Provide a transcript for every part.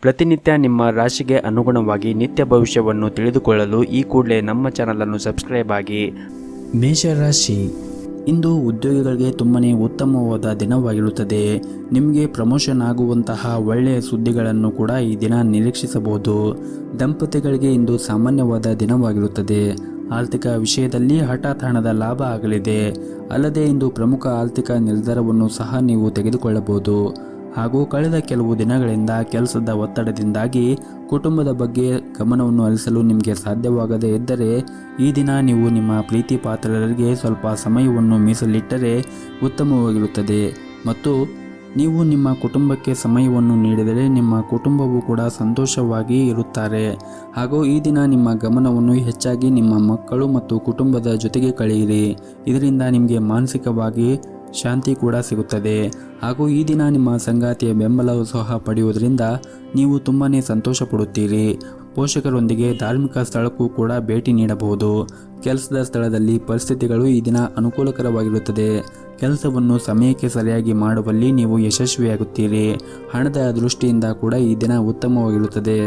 ಪ್ರತಿನಿತ್ಯ ನಿಮ್ಮ ರಾಶಿಗೆ ಅನುಗುಣವಾಗಿ ನಿತ್ಯ ಭವಿಷ್ಯವನ್ನು ತಿಳಿದುಕೊಳ್ಳಲು ಈ ಕೂಡಲೇ ನಮ್ಮ ಚಾನಲನ್ನು ಸಬ್ಸ್ಕ್ರೈಬ್ ಆಗಿ. ಮೇಷರಾಶಿ, ಇಂದು ಉದ್ಯೋಗಿಗಳಿಗೆ ತುಂಬನೇ ಉತ್ತಮವಾದ ದಿನವಾಗಿರುತ್ತದೆ. ನಿಮಗೆ ಪ್ರಮೋಷನ್ ಆಗುವಂತಹ ಒಳ್ಳೆಯ ಸುದ್ದಿಗಳನ್ನು ಕೂಡ ಈ ದಿನ ನಿರೀಕ್ಷಿಸಬಹುದು. ದಂಪತಿಗಳಿಗೆ ಇಂದು ಸಾಮಾನ್ಯವಾದ ದಿನವಾಗಿರುತ್ತದೆ. ಆರ್ಥಿಕ ವಿಷಯದಲ್ಲಿ ಹಠಾತ್ ಹಣದ ಲಾಭ ಆಗಲಿದೆ. ಅಲ್ಲದೆ ಇಂದು ಪ್ರಮುಖ ಆರ್ಥಿಕ ನಿರ್ಧಾರವನ್ನು ಸಹ ನೀವು ತೆಗೆದುಕೊಳ್ಳಬಹುದು. ಹಾಗೂ ಕಳೆದ ಕೆಲವು ದಿನಗಳಿಂದ ಕೆಲಸದ ಒತ್ತಡದಿಂದಾಗಿ ಕುಟುಂಬದ ಬಗ್ಗೆ ಗಮನವನ್ನು ಹರಿಸಲು ನಿಮಗೆ ಸಾಧ್ಯವಾಗದೇ ಇದ್ದರೆ ಈ ದಿನ ನೀವು ನಿಮ್ಮ ಪ್ರೀತಿ ಪಾತ್ರರಿಗೆ ಸ್ವಲ್ಪ ಸಮಯವನ್ನು ಮೀಸಲಿಟ್ಟರೆ ಉತ್ತಮವಾಗಿರುತ್ತದೆ. ಮತ್ತು ನೀವು ನಿಮ್ಮ ಕುಟುಂಬಕ್ಕೆ ಸಮಯವನ್ನು ನೀಡಿದರೆ ನಿಮ್ಮ ಕುಟುಂಬವು ಕೂಡ ಸಂತೋಷವಾಗಿ ಇರುತ್ತಾರೆ. ಹಾಗೂ ಈ ದಿನ ನಿಮ್ಮ ಗಮನವನ್ನು ಹೆಚ್ಚಾಗಿ ನಿಮ್ಮ ಮಕ್ಕಳು ಮತ್ತು ಕುಟುಂಬದ ಜೊತೆಗೆ ಕಳೆಯಿರಿ. ಇದರಿಂದ ನಿಮಗೆ ಮಾನಸಿಕವಾಗಿ ಶಾಂತಿ ಕೂಡ ಸಿಗುತ್ತದೆ. ಹಾಗೂ ಈ ದಿನ ನಿಮ್ಮ ಸಂಗಾತಿಯ ಬೆಂಬಲವು ಸಹ ಪಡೆಯುವುದರಿಂದ ನೀವು ತುಂಬಾ ಸಂತೋಷ ಪಡುತ್ತೀರಿ. ಪೋಷಕರೊಂದಿಗೆ ಧಾರ್ಮಿಕ ಸ್ಥಳಕ್ಕೂ ಕೂಡ ಭೇಟಿ ನೀಡಬಹುದು. ಕೆಲಸದ ಸ್ಥಳದಲ್ಲಿ ಪರಿಸ್ಥಿತಿಗಳು ಈ ದಿನ ಅನುಕೂಲಕರವಾಗಿರುತ್ತದೆ. ಕೆಲಸವನ್ನು ಸಮಯಕ್ಕೆ ಸರಿಯಾಗಿ ಮಾಡುವಲ್ಲಿ ನೀವು ಯಶಸ್ವಿಯಾಗುತ್ತೀರಿ. ಹಣದ ದೃಷ್ಟಿಯಿಂದ ಕೂಡ ಈ ದಿನ ಉತ್ತಮವಾಗಿರುತ್ತದೆ.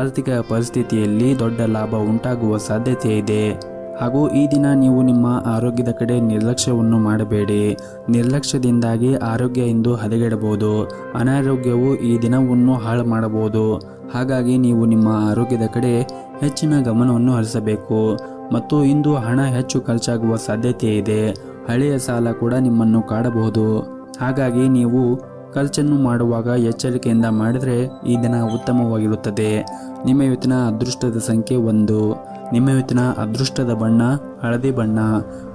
ಆರ್ಥಿಕ ಪರಿಸ್ಥಿತಿಯಲ್ಲಿ ದೊಡ್ಡ ಲಾಭ ಉಂಟಾಗುವ ಸಾಧ್ಯತೆ ಇದೆ. ಹಾಗೂ ಈ ದಿನ ನೀವು ನಿಮ್ಮ ಆರೋಗ್ಯದ ಕಡೆ ನಿರ್ಲಕ್ಷ್ಯವನ್ನು ಮಾಡಬೇಡಿ. ನಿರ್ಲಕ್ಷ್ಯದಿಂದಾಗಿ ಆರೋಗ್ಯ ಇಂದು ಹದಗೆಡಬಹುದು. ಅನಾರೋಗ್ಯವು ಈ ದಿನವನ್ನು ಹಾಳು ಮಾಡಬಹುದು. ಹಾಗಾಗಿ ನೀವು ನಿಮ್ಮ ಆರೋಗ್ಯದ ಕಡೆ ಹೆಚ್ಚಿನ ಗಮನವನ್ನು ಹರಿಸಬೇಕು. ಮತ್ತು ಇಂದು ಹಣ ಹೆಚ್ಚು ಖರ್ಚಾಗುವ ಸಾಧ್ಯತೆ ಇದೆ. ಹಳೆಯ ಸಾಲ ಕೂಡ ನಿಮ್ಮನ್ನು ಕಾಡಬಹುದು. ಹಾಗಾಗಿ ನೀವು ಖರ್ಚನ್ನು ಮಾಡುವಾಗ ಎಚ್ಚರಿಕೆಯಿಂದ ಮಾಡಿದರೆ ಈ ದಿನ ಉತ್ತಮವಾಗಿರುತ್ತದೆ. ನಿಮ್ಮ ಇವತ್ತಿನ ಅದೃಷ್ಟದ ಸಂಖ್ಯೆ 1. ನಿಮ್ಮ ಇವತ್ತಿನ ಅದೃಷ್ಟದ ಬಣ್ಣ ಹಳದಿ ಬಣ್ಣ.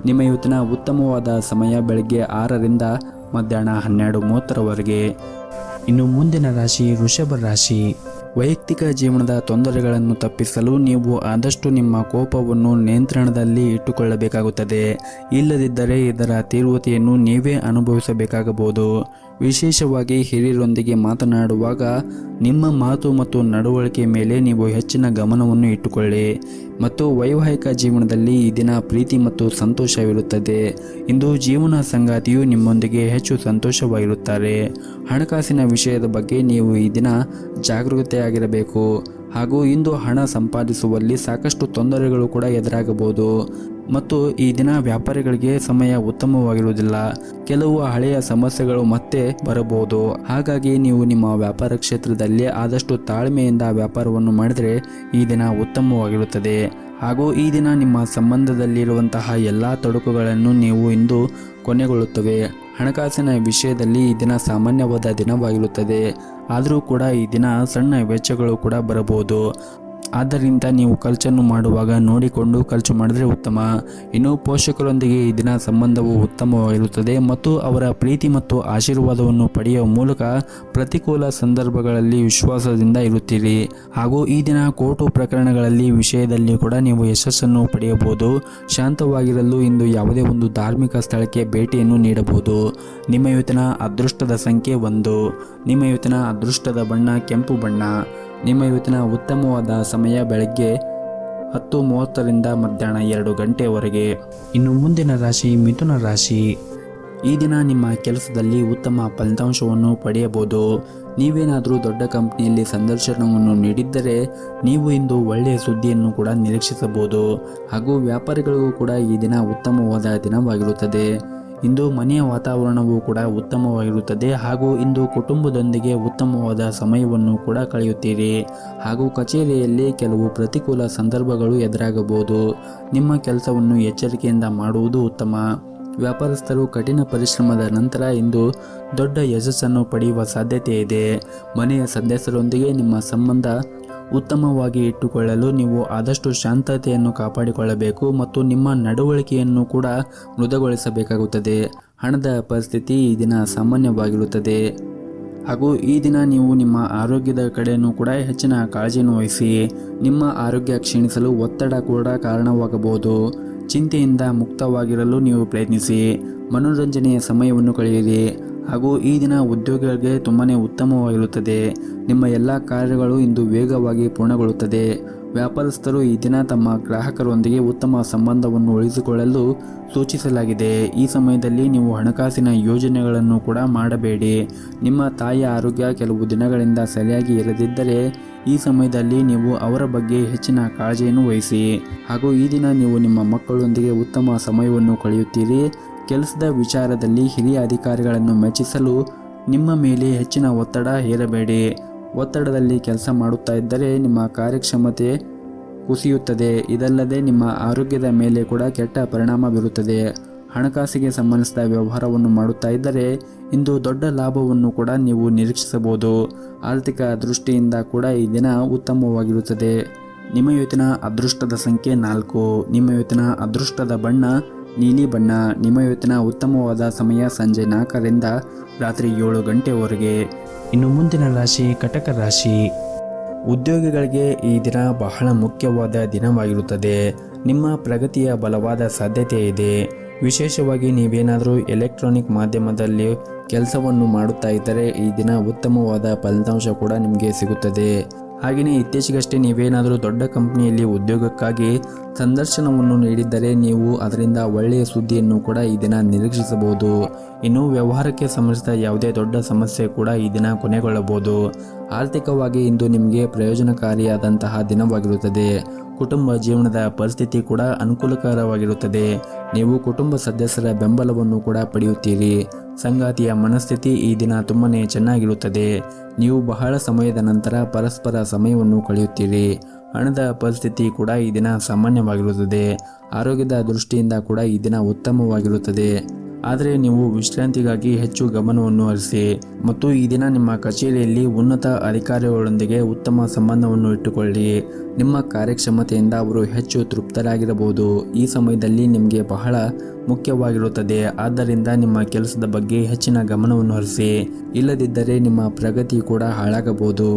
ನಿಮ್ಮ ಇವತ್ತಿನ ಉತ್ತಮವಾದ ಸಮಯ ಬೆಳಗ್ಗೆ 6ರಿಂದ ಮಧ್ಯಾಹ್ನ 12:30ರವರೆಗೆ. ಇನ್ನು ಮುಂದಿನ ರಾಶಿ ವೃಷಭ ರಾಶಿ. ವೈಯಕ್ತಿಕ ಜೀವನದ ತೊಂದರೆಗಳನ್ನು ತಪ್ಪಿಸಲು ನೀವು ಆದಷ್ಟು ನಿಮ್ಮ ಕೋಪವನ್ನು ನಿಯಂತ್ರಣದಲ್ಲಿ ಇಟ್ಟುಕೊಳ್ಳಬೇಕಾಗುತ್ತದೆ. ಇಲ್ಲದಿದ್ದರೆ ಇದರ ತೀವ್ರತೆಯನ್ನು ನೀವೇ ಅನುಭವಿಸಬೇಕಾಗಬಹುದು. ವಿಶೇಷವಾಗಿ ಹಿರಿಯರೊಂದಿಗೆ ಮಾತನಾಡುವಾಗ ನಿಮ್ಮ ಮಾತು ಮತ್ತು ನಡವಳಿಕೆ ಮೇಲೆ ನೀವು ಹೆಚ್ಚಿನ ಗಮನವನ್ನು ಇಟ್ಟುಕೊಳ್ಳಿ. ಮತ್ತು ವೈವಾಹಿಕ ಜೀವನದಲ್ಲಿ ಈ ದಿನ ಪ್ರೀತಿ ಮತ್ತು ಸಂತೋಷವಿರುತ್ತದೆ. ಇಂದು ಜೀವನ ಸಂಗಾತಿಯು ನಿಮ್ಮೊಂದಿಗೆ ಹೆಚ್ಚು ಸಂತೋಷವಾಗಿರುತ್ತಾರೆ. ಹಣಕಾಸಿನ ವಿಷಯದ ಬಗ್ಗೆ ನೀವು ಈ ದಿನ ಜಾಗರೂಕತೆಯಾಗಿರಬೇಕು. ಹಾಗೂ ಇಂದು ಹಣ ಸಂಪಾದಿಸುವಲ್ಲಿ ಸಾಕಷ್ಟು ತೊಂದರೆಗಳು ಕೂಡ ಎದುರಾಗಬಹುದು. ಮತ್ತು ಈ ದಿನ ವ್ಯಾಪಾರಿಗಳಿಗೆ ಸಮಯ ಉತ್ತಮವಾಗಿರುವುದಿಲ್ಲ. ಕೆಲವು ಹಳೆಯ ಸಮಸ್ಯೆಗಳು ಮತ್ತೆ ಬರಬಹುದು. ಹಾಗಾಗಿ ನೀವು ನಿಮ್ಮ ವ್ಯಾಪಾರ ಕ್ಷೇತ್ರದಲ್ಲಿ ಆದಷ್ಟು ತಾಳ್ಮೆಯಿಂದ ವ್ಯಾಪಾರವನ್ನು ಮಾಡಿದರೆ ಈ ದಿನ ಉತ್ತಮವಾಗಿರುತ್ತದೆ. ಹಾಗೂ ಈ ದಿನ ನಿಮ್ಮ ಸಂಬಂಧದಲ್ಲಿರುವಂತಹ ಎಲ್ಲ ತೊಡಕುಗಳನ್ನು ನೀವು ಇಂದು ಕೊನೆಗೊಳ್ಳುತ್ತವೆ. ಹಣಕಾಸಿನ ವಿಷಯದಲ್ಲಿ ಈ ದಿನ ಸಾಮಾನ್ಯವಾದ ದಿನವಾಗಿರುತ್ತದೆ. ಆದರೂ ಕೂಡ ಈ ದಿನ ಸಣ್ಣ ವೆಚ್ಚಗಳು ಕೂಡ ಬರಬಹುದು. ಆದ್ದರಿಂದ ನೀವು ಖರ್ಚನ್ನು ಮಾಡುವಾಗ ನೋಡಿಕೊಂಡು ಖರ್ಚು ಮಾಡಿದರೆ ಉತ್ತಮ. ಇನ್ನು ಪೋಷಕರೊಂದಿಗೆ ಈ ದಿನ ಸಂಬಂಧವು ಉತ್ತಮವಾಗಿರುತ್ತದೆ ಮತ್ತು ಅವರ ಪ್ರೀತಿ ಮತ್ತು ಆಶೀರ್ವಾದವನ್ನು ಪಡೆಯುವ ಮೂಲಕ ಪ್ರತಿಕೂಲ ಸಂದರ್ಭಗಳಲ್ಲಿ ವಿಶ್ವಾಸದಿಂದ ಇರುತ್ತೀರಿ. ಹಾಗೂ ಈ ದಿನ ಕೋರ್ಟು ಪ್ರಕರಣಗಳಲ್ಲಿ ವಿಷಯದಲ್ಲಿ ಕೂಡ ನೀವು ಯಶಸ್ಸನ್ನು ಪಡೆಯಬಹುದು. ಶಾಂತವಾಗಿರಲು ಇಂದು ಯಾವುದೇ ಒಂದು ಧಾರ್ಮಿಕ ಸ್ಥಳಕ್ಕೆ ಭೇಟಿಯನ್ನು ನೀಡಬಹುದು. ನಿಮ್ಮ ಇವತ್ತಿನ ಅದೃಷ್ಟದ ಸಂಖ್ಯೆ 1. ನಿಮ್ಮ ಇವತ್ತಿನ ಅದೃಷ್ಟದ ಬಣ್ಣ ಕೆಂಪು ಬಣ್ಣ. ನಿಮ್ಮ ಇವತ್ತಿನ ಉತ್ತಮವಾದ ಸಮಯ ಬೆಳಗ್ಗೆ 10:30ರಿಂದ ಮಧ್ಯಾಹ್ನ 2 ಗಂಟೆವರೆಗೆ. ಇನ್ನು ಮುಂದಿನ ರಾಶಿ ಮಿಥುನ ರಾಶಿ. ಈ ದಿನ ನಿಮ್ಮ ಕೆಲಸದಲ್ಲಿ ಉತ್ತಮ ಫಲಿತಾಂಶವನ್ನು ಪಡೆಯಬಹುದು. ನೀವೇನಾದರೂ ದೊಡ್ಡ ಕಂಪನಿಯಲ್ಲಿ ಸಂದರ್ಶನವನ್ನು ನೀಡಿದ್ದರೆ ನೀವು ಇಂದು ಒಳ್ಳೆಯ ಸುದ್ದಿಯನ್ನು ಕೂಡ ನಿರೀಕ್ಷಿಸಬಹುದು. ಹಾಗೂ ವ್ಯಾಪಾರಿಗಳಿಗೂ ಕೂಡ ಈ ದಿನ ಉತ್ತಮವಾದ ದಿನವಾಗಿರುತ್ತದೆ. ಇಂದು ಮನೆಯ ವಾತಾವರಣವು ಕೂಡ ಉತ್ತಮವಾಗಿರುತ್ತದೆ. ಹಾಗೂ ಇಂದು ಕುಟುಂಬದೊಂದಿಗೆ ಉತ್ತಮವಾದ ಸಮಯವನ್ನು ಕೂಡ ಕಳೆಯುತ್ತೀರಿ. ಹಾಗೂ ಕಚೇರಿಯಲ್ಲಿ ಕೆಲವು ಪ್ರತಿಕೂಲ ಸಂದರ್ಭಗಳು ಎದುರಾಗಬಹುದು. ನಿಮ್ಮ ಕೆಲಸವನ್ನು ಎಚ್ಚರಿಕೆಯಿಂದ ಮಾಡುವುದು ಉತ್ತಮ. ವ್ಯಾಪಾರಸ್ಥರು ಕಠಿಣ ಪರಿಶ್ರಮದ ನಂತರ ಇಂದು ದೊಡ್ಡ ಯಶಸ್ಸನ್ನು ಪಡೆಯುವ ಸಾಧ್ಯತೆ ಇದೆ. ಮನೆಯ ಸದಸ್ಯರೊಂದಿಗೆ ನಿಮ್ಮ ಸಂಬಂಧ ಉತ್ತಮವಾಗಿ ಇಟ್ಟುಕೊಳ್ಳಲು ನೀವು ಆದಷ್ಟು ಶಾಂತತೆಯನ್ನು ಕಾಪಾಡಿಕೊಳ್ಳಬೇಕು ಮತ್ತು ನಿಮ್ಮ ನಡವಳಿಕೆಯನ್ನು ಕೂಡ ಮೃದುಗೊಳಿಸಬೇಕಾಗುತ್ತದೆ. ಹಣದ ಪರಿಸ್ಥಿತಿ ಈ ದಿನ ಸಾಮಾನ್ಯವಾಗಿರುತ್ತದೆ. ಹಾಗೂ ಈ ದಿನ ನೀವು ನಿಮ್ಮ ಆರೋಗ್ಯದ ಕಡೆಯೂ ಕೂಡ ಹೆಚ್ಚಿನ ಕಾಳಜಿಯನ್ನು ವಹಿಸಿ. ನಿಮ್ಮ ಆರೋಗ್ಯ ಕ್ಷೀಣಿಸಲು ಒತ್ತಡ ಕೂಡ ಕಾರಣವಾಗಬಹುದು. ಚಿಂತೆಯಿಂದ ಮುಕ್ತವಾಗಿರಲು ನೀವು ಪ್ರಯತ್ನಿಸಿ. ಮನೋರಂಜನೆಯ ಸಮಯವನ್ನು ಕಳೆಯಿರಿ. ಹಾಗೂ ಈ ದಿನ ಉದ್ಯೋಗಿಗಳಿಗೆ ತುಂಬಾ ಉತ್ತಮವಾಗಿರುತ್ತದೆ. ನಿಮ್ಮ ಎಲ್ಲ ಕಾರ್ಯಗಳು ಇಂದು ವೇಗವಾಗಿ ಪೂರ್ಣಗೊಳ್ಳುತ್ತದೆ. ವ್ಯಾಪಾರಸ್ಥರು ಈ ದಿನ ತಮ್ಮ ಗ್ರಾಹಕರೊಂದಿಗೆ ಉತ್ತಮ ಸಂಬಂಧವನ್ನು ಉಳಿಸಿಕೊಳ್ಳಲು ಸೂಚಿಸಲಾಗಿದೆ. ಈ ಸಮಯದಲ್ಲಿ ನೀವು ಹಣಕಾಸಿನ ಯೋಜನೆಗಳನ್ನು ಕೂಡ ಮಾಡಬೇಡಿ. ನಿಮ್ಮ ತಾಯಿಯ ಆರೋಗ್ಯ ಕೆಲವು ದಿನಗಳಿಂದ ಸರಿಯಾಗಿ ಇರದಿದ್ದರೆ ಈ ಸಮಯದಲ್ಲಿ ನೀವು ಅವರ ಬಗ್ಗೆ ಹೆಚ್ಚಿನ ಕಾಳಜಿಯನ್ನು ವಹಿಸಿ. ಹಾಗೂ ಈ ದಿನ ನೀವು ನಿಮ್ಮ ಮಕ್ಕಳೊಂದಿಗೆ ಉತ್ತಮ ಸಮಯವನ್ನು ಕಳೆಯುತ್ತೀರಿ. ಕೆಲಸದ ವಿಚಾರದಲ್ಲಿ ಹಿರಿಯ ಅಧಿಕಾರಿಗಳನ್ನು ಮೆಚ್ಚಿಸಲು ನಿಮ್ಮ ಮೇಲೆ ಹೆಚ್ಚಿನ ಒತ್ತಡ ಹೇರಬೇಡಿ. ಒತ್ತಡದಲ್ಲಿ ಕೆಲಸ ಮಾಡುತ್ತಾ ಇದ್ದರೆ ನಿಮ್ಮ ಕಾರ್ಯಕ್ಷಮತೆ ಕುಸಿಯುತ್ತದೆ. ಇದಲ್ಲದೆ ನಿಮ್ಮ ಆರೋಗ್ಯದ ಮೇಲೆ ಕೂಡ ಕೆಟ್ಟ ಪರಿಣಾಮ ಬೀರುತ್ತದೆ. ಹಣಕಾಸಿಗೆ ಸಂಬಂಧಿಸಿದ ವ್ಯವಹಾರವನ್ನು ಮಾಡುತ್ತಾ ಇದ್ದರೆ ಇಂದು ದೊಡ್ಡ ಲಾಭವನ್ನು ಕೂಡ ನೀವು ನಿರೀಕ್ಷಿಸಬಹುದು. ಆರ್ಥಿಕ ದೃಷ್ಟಿಯಿಂದ ಕೂಡ ಈ ದಿನ ಉತ್ತಮವಾಗಿರುತ್ತದೆ. ನಿಮ್ಮ ಇವತ್ತಿನ ಅದೃಷ್ಟದ ಸಂಖ್ಯೆ 4. ನಿಮ್ಮ ಇವತ್ತಿನ ಅದೃಷ್ಟದ ಬಣ್ಣ ನೀಲಿ ಬಣ್ಣ. ನಿಮ್ಮ ಇವತ್ತಿನ ಉತ್ತಮವಾದ ಸಮಯ ಸಂಜೆ 4ರಿಂದ ರಾತ್ರಿ 7 ಗಂಟೆವರೆಗೆ. ಇನ್ನು ಮುಂದಿನ ರಾಶಿ ಕಟಕ ರಾಶಿ. ಉದ್ಯೋಗಿಗಳಿಗೆ ಈ ದಿನ ಬಹಳ ಮುಖ್ಯವಾದ ದಿನವಾಗಿರುತ್ತದೆ. ನಿಮ್ಮ ಪ್ರಗತಿಯ ಬಲವಾದ ಸಾಧ್ಯತೆ ಇದೆ. ವಿಶೇಷವಾಗಿ ನೀವೇನಾದರೂ ಎಲೆಕ್ಟ್ರಾನಿಕ್ ಮಾಧ್ಯಮದಲ್ಲಿ ಕೆಲಸವನ್ನು ಮಾಡುತ್ತಾ ಇದ್ದರೆ ಈ ದಿನ ಉತ್ತಮವಾದ ಫಲಿತಾಂಶ ಕೂಡ ನಿಮಗೆ ಸಿಗುತ್ತದೆ. ಹಾಗೆಯೇ ಇತ್ತೀಚೆಗಷ್ಟೇ ನೀವೇನಾದರೂ ದೊಡ್ಡ ಕಂಪನಿಯಲ್ಲಿ ಉದ್ಯೋಗಕ್ಕಾಗಿ ಸಂದರ್ಶನವನ್ನು ನೀಡಿದ್ದರೆ ನೀವು ಅದರಿಂದ ಒಳ್ಳೆಯ ಸುದ್ದಿಯನ್ನು ಕೂಡ ಈ ದಿನ ನಿರೀಕ್ಷಿಸಬಹುದು. ಇನ್ನು ವ್ಯವಹಾರಕ್ಕೆ ಸಂಬಂಧಿಸಿದ ಯಾವುದೇ ದೊಡ್ಡ ಸಮಸ್ಯೆ ಕೂಡ ಈ ದಿನ ಕೊನೆಗೊಳ್ಳಬಹುದು. ಆರ್ಥಿಕವಾಗಿ ಇಂದು ನಿಮಗೆ ಪ್ರಯೋಜನಕಾರಿಯಾದಂತಹ ದಿನವಾಗಿರುತ್ತದೆ. ಕುಟುಂಬ ಜೀವನದ ಪರಿಸ್ಥಿತಿ ಕೂಡ ಅನುಕೂಲಕರವಾಗಿರುತ್ತದೆ. ನೀವು ಕುಟುಂಬ ಸದಸ್ಯರ ಬೆಂಬಲವನ್ನು ಕೂಡ ಪಡೆಯುತ್ತೀರಿ. ಸಂಗಾತಿಯ ಮನಸ್ಥಿತಿ ಈ ದಿನ ತುಂಬನೇ ಚೆನ್ನಾಗಿರುತ್ತದೆ. ನೀವು ಬಹಳ ಸಮಯದ ನಂತರ ಪರಸ್ಪರ ಸಮಯವನ್ನು ಕಳೆಯುತ್ತೀರಿ. ಹಣದ ಪರಿಸ್ಥಿತಿ ಕೂಡ ಈ ದಿನ ಸಾಮಾನ್ಯವಾಗಿರುತ್ತದೆ. ಆರೋಗ್ಯದ ದೃಷ್ಟಿಯಿಂದ ಕೂಡ ಈ ದಿನ ಉತ್ತಮವಾಗಿರುತ್ತದೆ. ಆದರೆ ನೀವು ವಿಶ್ರಾಂತಿಗಾಗಿ ಹೆಚ್ಚು ಗಮನವನ್ನು ಹರಿಸಿ ಮತ್ತು ಈ ದಿನ ನಿಮ್ಮ ಕಚೇರಿಯಲ್ಲಿ ಉನ್ನತ ಅಧಿಕಾರಿಗಳೊಂದಿಗೆ ಉತ್ತಮ ಸಂಬಂಧವನ್ನು ಇಟ್ಟುಕೊಳ್ಳಿ. ನಿಮ್ಮ ಕಾರ್ಯಕ್ಷಮತೆಯಿಂದ ಅವರು ಹೆಚ್ಚು ತೃಪ್ತರಾಗಿರಬಹುದು. ಈ ಸಮಯದಲ್ಲಿ ನಿಮಗೆ ಬಹಳ ಮುಖ್ಯವಾಗಿರುತ್ತದೆ. ಆದ್ದರಿಂದ ನಿಮ್ಮ ಕೆಲಸದ ಬಗ್ಗೆ ಹೆಚ್ಚಿನ ಗಮನವನ್ನು ಹರಿಸಿ. ಇಲ್ಲದಿದ್ದರೆ ನಿಮ್ಮ ಪ್ರಗತಿ ಕೂಡ ಹಾಳಾಗಬಹುದು.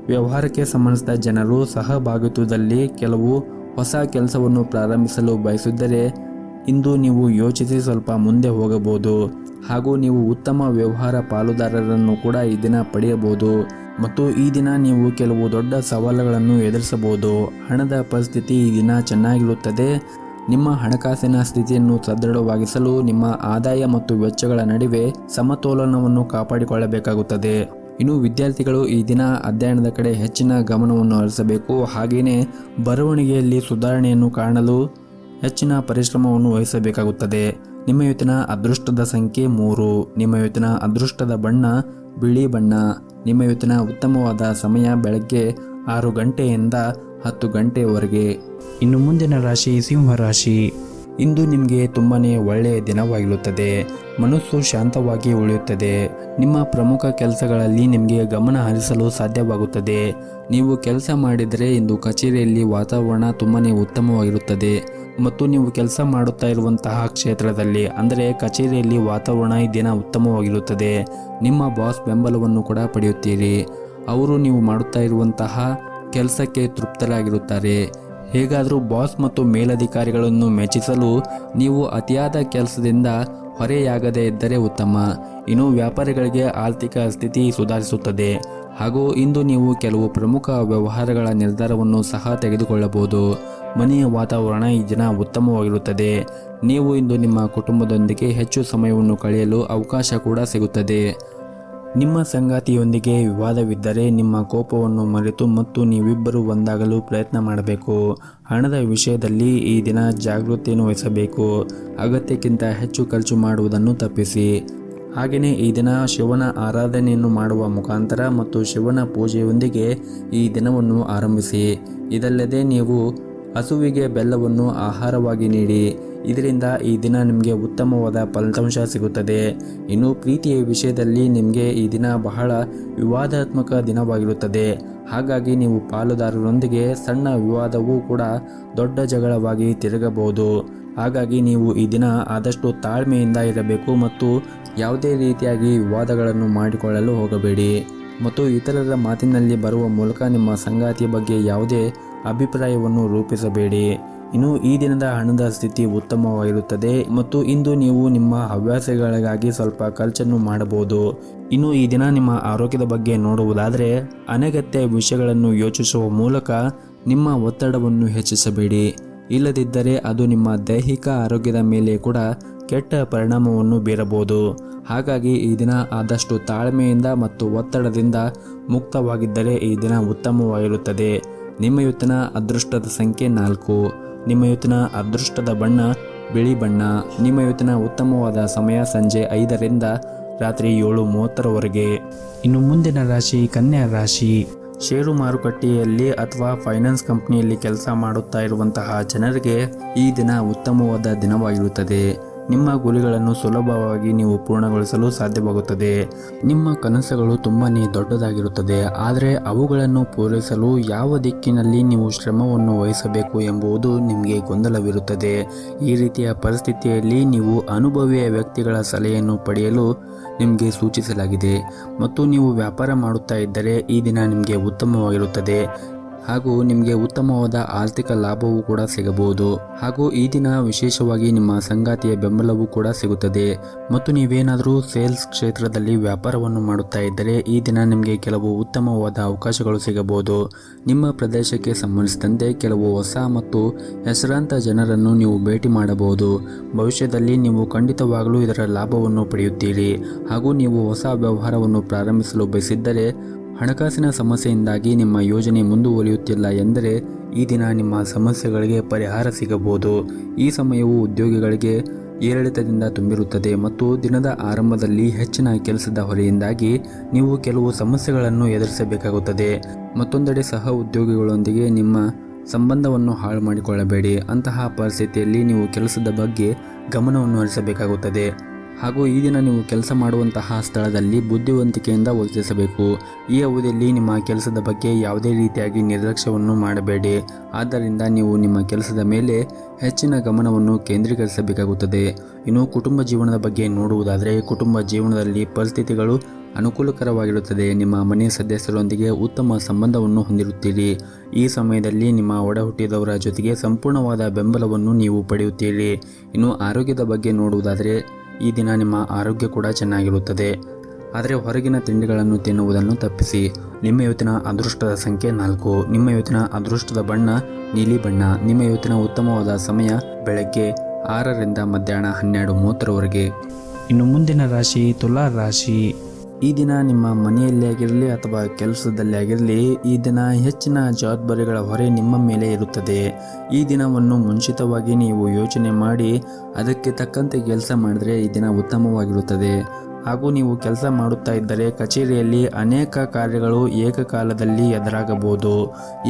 ವ್ಯವಹಾರಕ್ಕೆ ಸಂಬಂಧಿಸಿದ ಜನರು ಸಹಭಾಗಿತ್ವದಲ್ಲಿ ಕೆಲವು ಹೊಸ ಕೆಲಸವನ್ನು ಪ್ರಾರಂಭಿಸಲು ಬಯಸಿದ್ದರೆ ಇಂದು ನೀವು ಯೋಚಿಸಿ ಸ್ವಲ್ಪ ಮುಂದೆ ಹೋಗಬಹುದು. ಹಾಗೂ ನೀವು ಉತ್ತಮ ವ್ಯವಹಾರ ಪಾಲುದಾರರನ್ನು ಕೂಡ ಈ ದಿನ ಪಡೆಯಬಹುದು ಮತ್ತು ಈ ದಿನ ನೀವು ಕೆಲವು ದೊಡ್ಡ ಸವಾಲುಗಳನ್ನು ಎದುರಿಸಬಹುದು. ಹಣದ ಪರಿಸ್ಥಿತಿ ಈ ದಿನ ಚೆನ್ನಾಗಿರುತ್ತದೆ. ನಿಮ್ಮ ಹಣಕಾಸಿನ ಸ್ಥಿತಿಯನ್ನು ಸದೃಢವಾಗಿಸಲು ನಿಮ್ಮ ಆದಾಯ ಮತ್ತು ವೆಚ್ಚಗಳ ನಡುವೆ ಸಮತೋಲನವನ್ನು ಕಾಪಾಡಿಕೊಳ್ಳಬೇಕಾಗುತ್ತದೆ. ಇನ್ನು ವಿದ್ಯಾರ್ಥಿಗಳು ಈ ದಿನ ಅಧ್ಯಯನದ ಕಡೆ ಹೆಚ್ಚಿನ ಗಮನವನ್ನು ಹರಿಸಬೇಕು. ಹಾಗೆಯೇ ಬರವಣಿಗೆಯಲ್ಲಿ ಸುಧಾರಣೆಯನ್ನು ಕಾಣಲು ಹೆಚ್ಚಿನ ಪರಿಶ್ರಮವನ್ನು ವಹಿಸಬೇಕಾಗುತ್ತದೆ. ನಿಮ್ಮ ಇವತ್ತಿನ ಅದೃಷ್ಟದ ಸಂಖ್ಯೆ 3. ನಿಮ್ಮ ಇವತ್ತಿನ ಅದೃಷ್ಟದ ಬಣ್ಣ ಬಿಳಿ ಬಣ್ಣ. ನಿಮ್ಮ ಇವತ್ತಿನ ಉತ್ತಮವಾದ ಸಮಯ ಬೆಳಗ್ಗೆ 6 ಗಂಟೆಯಿಂದ 10 ಗಂಟೆವರೆಗೆ. ಇನ್ನು ಮುಂದಿನ ರಾಶಿ ಸಿಂಹ ರಾಶಿ. ಇಂದು ನಿಮಗೆ ತುಂಬಾನೇ ಒಳ್ಳೆಯ ದಿನವಾಗಿರುತ್ತದೆ. ಮನಸ್ಸು ಶಾಂತವಾಗಿ ಉಳಿಯುತ್ತದೆ. ನಿಮ್ಮ ಪ್ರಮುಖ ಕೆಲಸಗಳಲ್ಲಿ ನಿಮಗೆ ಗಮನ ಹರಿಸಲು ಸಾಧ್ಯವಾಗುತ್ತದೆ. ನೀವು ಕೆಲಸ ಮಾಡಿದರೆ ಇಂದು ಕಚೇರಿಯಲ್ಲಿ ವಾತಾವರಣ ತುಂಬಾನೇ ಉತ್ತಮವಾಗಿರುತ್ತದೆ ಮತ್ತು ನೀವು ಕೆಲಸ ಮಾಡುತ್ತಾ ಇರುವಂತಹ ಕ್ಷೇತ್ರದಲ್ಲಿ ಅಂದರೆ ಕಚೇರಿಯಲ್ಲಿ ವಾತಾವರಣ ಈ ದಿನ ಉತ್ತಮವಾಗಿರುತ್ತದೆ. ನಿಮ್ಮ ಬಾಸ್ ಬೆಂಬಲವನ್ನು ಕೂಡ ಪಡೆಯುತ್ತೀರಿ. ಅವರು ನೀವು ಮಾಡುತ್ತಾ ಇರುವಂತಹ ಕೆಲಸಕ್ಕೆ ತೃಪ್ತರಾಗಿರುತ್ತಾರೆ. ಹೇಗಾದರೂ ಬಾಸ್ ಮತ್ತು ಮೇಲಧಿಕಾರಿಗಳನ್ನು ಮೆಚ್ಚಿಸಲು ನೀವು ಅತಿಯಾದ ಕೆಲಸದಿಂದ ಹೊರೆಯಾಗದೇ ಇದ್ದರೆ ಉತ್ತಮ. ಇನ್ನು ವ್ಯಾಪಾರಿಗಳಿಗೆ ಆರ್ಥಿಕ ಸ್ಥಿತಿ ಸುಧಾರಿಸುತ್ತದೆ ಹಾಗೂ ಇಂದು ನೀವು ಕೆಲವು ಪ್ರಮುಖ ವ್ಯವಹಾರಗಳ ನಿರ್ಧಾರವನ್ನು ಸಹ ತೆಗೆದುಕೊಳ್ಳಬಹುದು. ಮನೆಯ ವಾತಾವರಣ ಈ ದಿನ ಉತ್ತಮವಾಗಿರುತ್ತದೆ. ನೀವು ಇಂದು ನಿಮ್ಮ ಕುಟುಂಬದೊಂದಿಗೆ ಹೆಚ್ಚು ಸಮಯವನ್ನು ಕಳೆಯಲು ಅವಕಾಶ ಕೂಡ ಸಿಗುತ್ತದೆ. ನಿಮ್ಮ ಸಂಗಾತಿಯೊಂದಿಗೆ ವಿವಾದವಿದ್ದರೆ ನಿಮ್ಮ ಕೋಪವನ್ನು ಮರೆತು ಮತ್ತು ನೀವಿಬ್ಬರು ಒಂದಾಗಲು ಪ್ರಯತ್ನ ಮಾಡಬೇಕು. ಹಣದ ವಿಷಯದಲ್ಲಿ ಈ ದಿನ ಜಾಗೃತಿಯನ್ನು ವಹಿಸಬೇಕು. ಅಗತ್ಯಕ್ಕಿಂತ ಹೆಚ್ಚು ಖರ್ಚು ಮಾಡುವುದನ್ನು ತಪ್ಪಿಸಿ. ಹಾಗೆಯೇ ಈ ದಿನ ಶಿವನ ಆರಾಧನೆಯನ್ನು ಮಾಡುವ ಮುಖಾಂತರ ಮತ್ತು ಶಿವನ ಪೂಜೆಯೊಂದಿಗೆ ಈ ದಿನವನ್ನು ಆರಂಭಿಸಿ. ಇದಲ್ಲದೆ ನೀವು ಹಸುವಿಗೆ ಬೆಲ್ಲವನ್ನು ಆಹಾರವಾಗಿ ನೀಡಿ. ಇದರಿಂದ ಈ ದಿನ ನಿಮಗೆ ಉತ್ತಮವಾದ ಫಲಿತಾಂಶ ಸಿಗುತ್ತದೆ. ಇನ್ನು ಪ್ರೀತಿಯ ವಿಷಯದಲ್ಲಿ ನಿಮಗೆ ಈ ದಿನ ಬಹಳ ವಿವಾದಾತ್ಮಕ ದಿನವಾಗಿರುತ್ತದೆ. ಹಾಗಾಗಿ ನೀವು ಪಾಲುದಾರರೊಂದಿಗೆ ಸಣ್ಣ ವಿವಾದವೂ ಕೂಡ ದೊಡ್ಡ ಜಗಳವಾಗಿ ತಿರುಗಬಹುದು. ಹಾಗಾಗಿ ನೀವು ಈ ದಿನ ಆದಷ್ಟು ತಾಳ್ಮೆಯಿಂದ ಇರಬೇಕು ಮತ್ತು ಯಾವುದೇ ರೀತಿಯಾಗಿ ವಿವಾದಗಳನ್ನು ಮಾಡಿಕೊಳ್ಳಲು ಹೋಗಬೇಡಿ ಮತ್ತು ಇತರರ ಮಾತಿನಲ್ಲಿ ಬರುವ ಮೂಲಕ ನಿಮ್ಮ ಸಂಗಾತಿಯ ಬಗ್ಗೆ ಯಾವುದೇ ಅಭಿಪ್ರಾಯವನ್ನು ರೂಪಿಸಬೇಡಿ. ಇನ್ನು ಈ ದಿನದ ಹಣದ ಸ್ಥಿತಿ ಉತ್ತಮವಾಗಿರುತ್ತದೆ ಮತ್ತು ಇಂದು ನೀವು ನಿಮ್ಮ ಹವ್ಯಾಸಗಳಿಗಾಗಿ ಸ್ವಲ್ಪ ಖರ್ಚನ್ನು ಮಾಡಬಹುದು. ಇನ್ನು ಈ ದಿನ ನಿಮ್ಮ ಆರೋಗ್ಯದ ಬಗ್ಗೆ ನೋಡುವುದಾದರೆ ಅನಗತ್ಯ ವಿಷಯಗಳನ್ನು ಯೋಚಿಸುವ ಮೂಲಕ ನಿಮ್ಮ ಒತ್ತಡವನ್ನು ಹೆಚ್ಚಿಸಬೇಡಿ. ಇಲ್ಲದಿದ್ದರೆ ಅದು ನಿಮ್ಮ ದೈಹಿಕ ಆರೋಗ್ಯದ ಮೇಲೆ ಕೂಡ ಕೆಟ್ಟ ಪರಿಣಾಮವನ್ನು ಬೀರಬಹುದು. ಹಾಗಾಗಿ ಈ ದಿನ ಆದಷ್ಟು ತಾಳ್ಮೆಯಿಂದ ಮತ್ತು ಒತ್ತಡದಿಂದ ಮುಕ್ತವಾಗಿದ್ದರೆ ಈ ದಿನ ಉತ್ತಮವಾಗಿರುತ್ತದೆ. ನಿಮ್ಮ ಇವತ್ತಿನ ಅದೃಷ್ಟದ ಸಂಖ್ಯೆ 4. ನಿಮ್ಮ ಇವತ್ತಿನ ಅದೃಷ್ಟದ ಬಣ್ಣ ಬಿಳಿ ಬಣ್ಣ. ನಿಮ್ಮ ಇವತ್ತಿನ ಉತ್ತಮವಾದ ಸಮಯ ಸಂಜೆ 5ರಿಂದ ರಾತ್ರಿ 7:30ರವರೆಗೆ. ಇನ್ನು ಮುಂದಿನ ರಾಶಿ ಕನ್ಯಾ ರಾಶಿ. ಷೇರು ಮಾರುಕಟ್ಟೆಯಲ್ಲಿ ಅಥವಾ ಫೈನಾನ್ಸ್ ಕಂಪನಿಯಲ್ಲಿ ಕೆಲಸ ಮಾಡುತ್ತಾ ಇರುವಂತಹ ಜನರಿಗೆ ಈ ದಿನ ಉತ್ತಮವಾದ ದಿನವಾಗಿರುತ್ತದೆ. ನಿಮ್ಮ ಗುರಿಗಳನ್ನು ಸುಲಭವಾಗಿ ನೀವು ಪೂರ್ಣಗೊಳಿಸಲು ಸಾಧ್ಯವಾಗುತ್ತದೆ. ನಿಮ್ಮ ಕನಸುಗಳು ತುಂಬಾನೇ ದೊಡ್ಡದಾಗಿರುತ್ತದೆ. ಆದರೆ ಅವುಗಳನ್ನು ಪೂರೈಸಲು ಯಾವ ದಿಕ್ಕಿನಲ್ಲಿ ನೀವು ಶ್ರಮವನ್ನು ವಹಿಸಬೇಕು ಎಂಬುದು ನಿಮಗೆ ಗೊಂದಲವಿರುತ್ತದೆ. ಈ ರೀತಿಯ ಪರಿಸ್ಥಿತಿಯಲ್ಲಿ ನೀವು ಅನುಭವಿ ವ್ಯಕ್ತಿಗಳ ಸಲಹೆಯನ್ನು ಪಡೆಯಲು ನಿಮಗೆ ಸೂಚಿಸಲಾಗಿದೆ. ಮತ್ತು ನೀವು ವ್ಯಾಪಾರ ಮಾಡುತ್ತಾ ಇದ್ದರೆ ಈ ದಿನ ನಿಮಗೆ ಉತ್ತಮವಾಗಿರುತ್ತದೆ ಹಾಗೂ ನಿಮಗೆ ಉತ್ತಮವಾದ ಆರ್ಥಿಕ ಲಾಭವೂ ಕೂಡ ಸಿಗಬಹುದು. ಹಾಗೂ ಈ ದಿನ ವಿಶೇಷವಾಗಿ ನಿಮ್ಮ ಸಂಗಾತಿಯ ಬೆಂಬಲವೂ ಕೂಡ ಸಿಗುತ್ತದೆ. ಮತ್ತು ನೀವೇನಾದರೂ ಸೇಲ್ಸ್ ಕ್ಷೇತ್ರದಲ್ಲಿ ವ್ಯಾಪಾರವನ್ನು ಮಾಡುತ್ತಾ ಇದ್ದರೆ ಈ ದಿನ ನಿಮಗೆ ಕೆಲವು ಉತ್ತಮವಾದ ಅವಕಾಶಗಳು ಸಿಗಬಹುದು. ನಿಮ್ಮ ಪ್ರದೇಶಕ್ಕೆ ಸಂಬಂಧಿಸಿದಂತೆ ಕೆಲವು ಹೊಸ ಮತ್ತು ಹೆಸರಾಂತ ಜನರನ್ನು ನೀವು ಭೇಟಿ ಮಾಡಬಹುದು. ಭವಿಷ್ಯದಲ್ಲಿ ನೀವು ಖಂಡಿತವಾಗಲೂ ಇದರ ಲಾಭವನ್ನು ಪಡೆಯುತ್ತೀರಿ. ಹಾಗೂ ನೀವು ಹೊಸ ವ್ಯವಹಾರವನ್ನು ಪ್ರಾರಂಭಿಸಲು ಬಯಸಿದ್ದರೆ ಹಣಕಾಸಿನ ಸಮಸ್ಯೆಯಿಂದಾಗಿ ನಿಮ್ಮ ಯೋಜನೆ ಮುಂದುವರಿಯುತ್ತಿಲ್ಲ ಎಂದರೆ ಈ ದಿನ ನಿಮ್ಮ ಸಮಸ್ಯೆಗಳಿಗೆ ಪರಿಹಾರ ಸಿಗಬಹುದು. ಈ ಸಮಯವು ಉದ್ಯೋಗಿಗಳಿಗೆ ಏರಿಳಿತದಿಂದ ತುಂಬಿರುತ್ತದೆ ಮತ್ತು ದಿನದ ಆರಂಭದಲ್ಲಿ ಹೆಚ್ಚಿನ ಕೆಲಸದ ಹೊರೆಯಿಂದಾಗಿ ನೀವು ಕೆಲವು ಸಮಸ್ಯೆಗಳನ್ನು ಎದುರಿಸಬೇಕಾಗುತ್ತದೆ. ಮತ್ತೊಂದೆಡೆ ಸಹ ಉದ್ಯೋಗಿಗಳೊಂದಿಗೆ ನಿಮ್ಮ ಸಂಬಂಧವನ್ನು ಹಾಳು ಮಾಡಿಕೊಳ್ಳಬೇಡಿ. ಅಂತಹ ಪರಿಸ್ಥಿತಿಯಲ್ಲಿ ನೀವು ಕೆಲಸದ ಬಗ್ಗೆ ಗಮನವನ್ನು ಹರಿಸಬೇಕಾಗುತ್ತದೆ. ಹಾಗೂ ಈ ದಿನ ನೀವು ಕೆಲಸ ಮಾಡುವಂತಹ ಸ್ಥಳದಲ್ಲಿ ಬುದ್ಧಿವಂತಿಕೆಯಿಂದ ವರ್ತಿಸಬೇಕು. ಈ ಅವಧಿಯಲ್ಲಿ ನಿಮ್ಮ ಕೆಲಸದ ಬಗ್ಗೆ ಯಾವುದೇ ರೀತಿಯಾಗಿ ನಿರ್ಲಕ್ಷ್ಯವನ್ನು ಮಾಡಬೇಡಿ. ಆದ್ದರಿಂದ ನೀವು ನಿಮ್ಮ ಕೆಲಸದ ಮೇಲೆ ಹೆಚ್ಚಿನ ಗಮನವನ್ನು ಕೇಂದ್ರೀಕರಿಸಬೇಕಾಗುತ್ತದೆ. ಇನ್ನು ಕುಟುಂಬ ಜೀವನದ ಬಗ್ಗೆ ನೋಡುವುದಾದರೆ ಕುಟುಂಬ ಜೀವನದಲ್ಲಿ ಪರಿಸ್ಥಿತಿಗಳು ಅನುಕೂಲಕರವಾಗಿರುತ್ತದೆ. ನಿಮ್ಮ ಮನೆಯ ಸದಸ್ಯರೊಂದಿಗೆ ಉತ್ತಮ ಸಂಬಂಧವನ್ನು ಹೊಂದಿರುತ್ತೀರಿ. ಈ ಸಮಯದಲ್ಲಿ ನಿಮ್ಮ ಒಡ ಹುಟ್ಟಿದವರ ಜೊತೆಗೆ ಸಂಪೂರ್ಣವಾದ ಬೆಂಬಲವನ್ನು ನೀವು ಪಡೆಯುತ್ತೀರಿ. ಇನ್ನು ಆರೋಗ್ಯದ ಬಗ್ಗೆ ನೋಡುವುದಾದರೆ ಈ ದಿನ ನಿಮ್ಮ ಆರೋಗ್ಯ ಕೂಡ ಚೆನ್ನಾಗಿರುತ್ತದೆ. ಆದರೆ ಹೊರಗಿನ ತಿಂಡಿಗಳನ್ನು ತಿನ್ನುವುದನ್ನು ತಪ್ಪಿಸಿ. ನಿಮ್ಮ ಇವತ್ತಿನ ಅದೃಷ್ಟದ ಸಂಖ್ಯೆ 4. ನಿಮ್ಮ ಇವತ್ತಿನ ಅದೃಷ್ಟದ ಬಣ್ಣ ನೀಲಿ ಬಣ್ಣ. ನಿಮ್ಮ ಇವತ್ತಿನ ಉತ್ತಮವಾದ ಸಮಯ ಬೆಳಗ್ಗೆ 6ರಿಂದ ಮಧ್ಯಾಹ್ನ 12:30ರವರೆಗೆ. ಇನ್ನು ಮುಂದಿನ ರಾಶಿ ತುಲಾ ರಾಶಿ. ಈ ದಿನ ನಿಮ್ಮ ಮನೆಯಲ್ಲಿ ಆಗಿರಲಿ ಅಥವಾ ಕೆಲಸದಲ್ಲಿ ಆಗಿರಲಿ ಈ ದಿನ ಹೆಚ್ಚಿನ ಜವಾಬ್ದಾರಿಗಳ ಹೊರೆ ನಿಮ್ಮ ಮೇಲೆ ಇರುತ್ತದೆ. ಈ ದಿನವನ್ನು ಮುಂಚಿತವಾಗಿ ನೀವು ಯೋಚನೆ ಮಾಡಿ ಅದಕ್ಕೆ ತಕ್ಕಂತೆ ಕೆಲಸ ಮಾಡಿದರೆ ಈ ದಿನ ಉತ್ತಮವಾಗಿರುತ್ತದೆ. ಹಾಗೂ ನೀವು ಕೆಲಸ ಮಾಡುತ್ತಾ ಇದ್ದರೆ ಕಚೇರಿಯಲ್ಲಿ ಅನೇಕ ಕಾರ್ಯಗಳು ಏಕಕಾಲದಲ್ಲಿ ಎದುರಾಗಬಹುದು.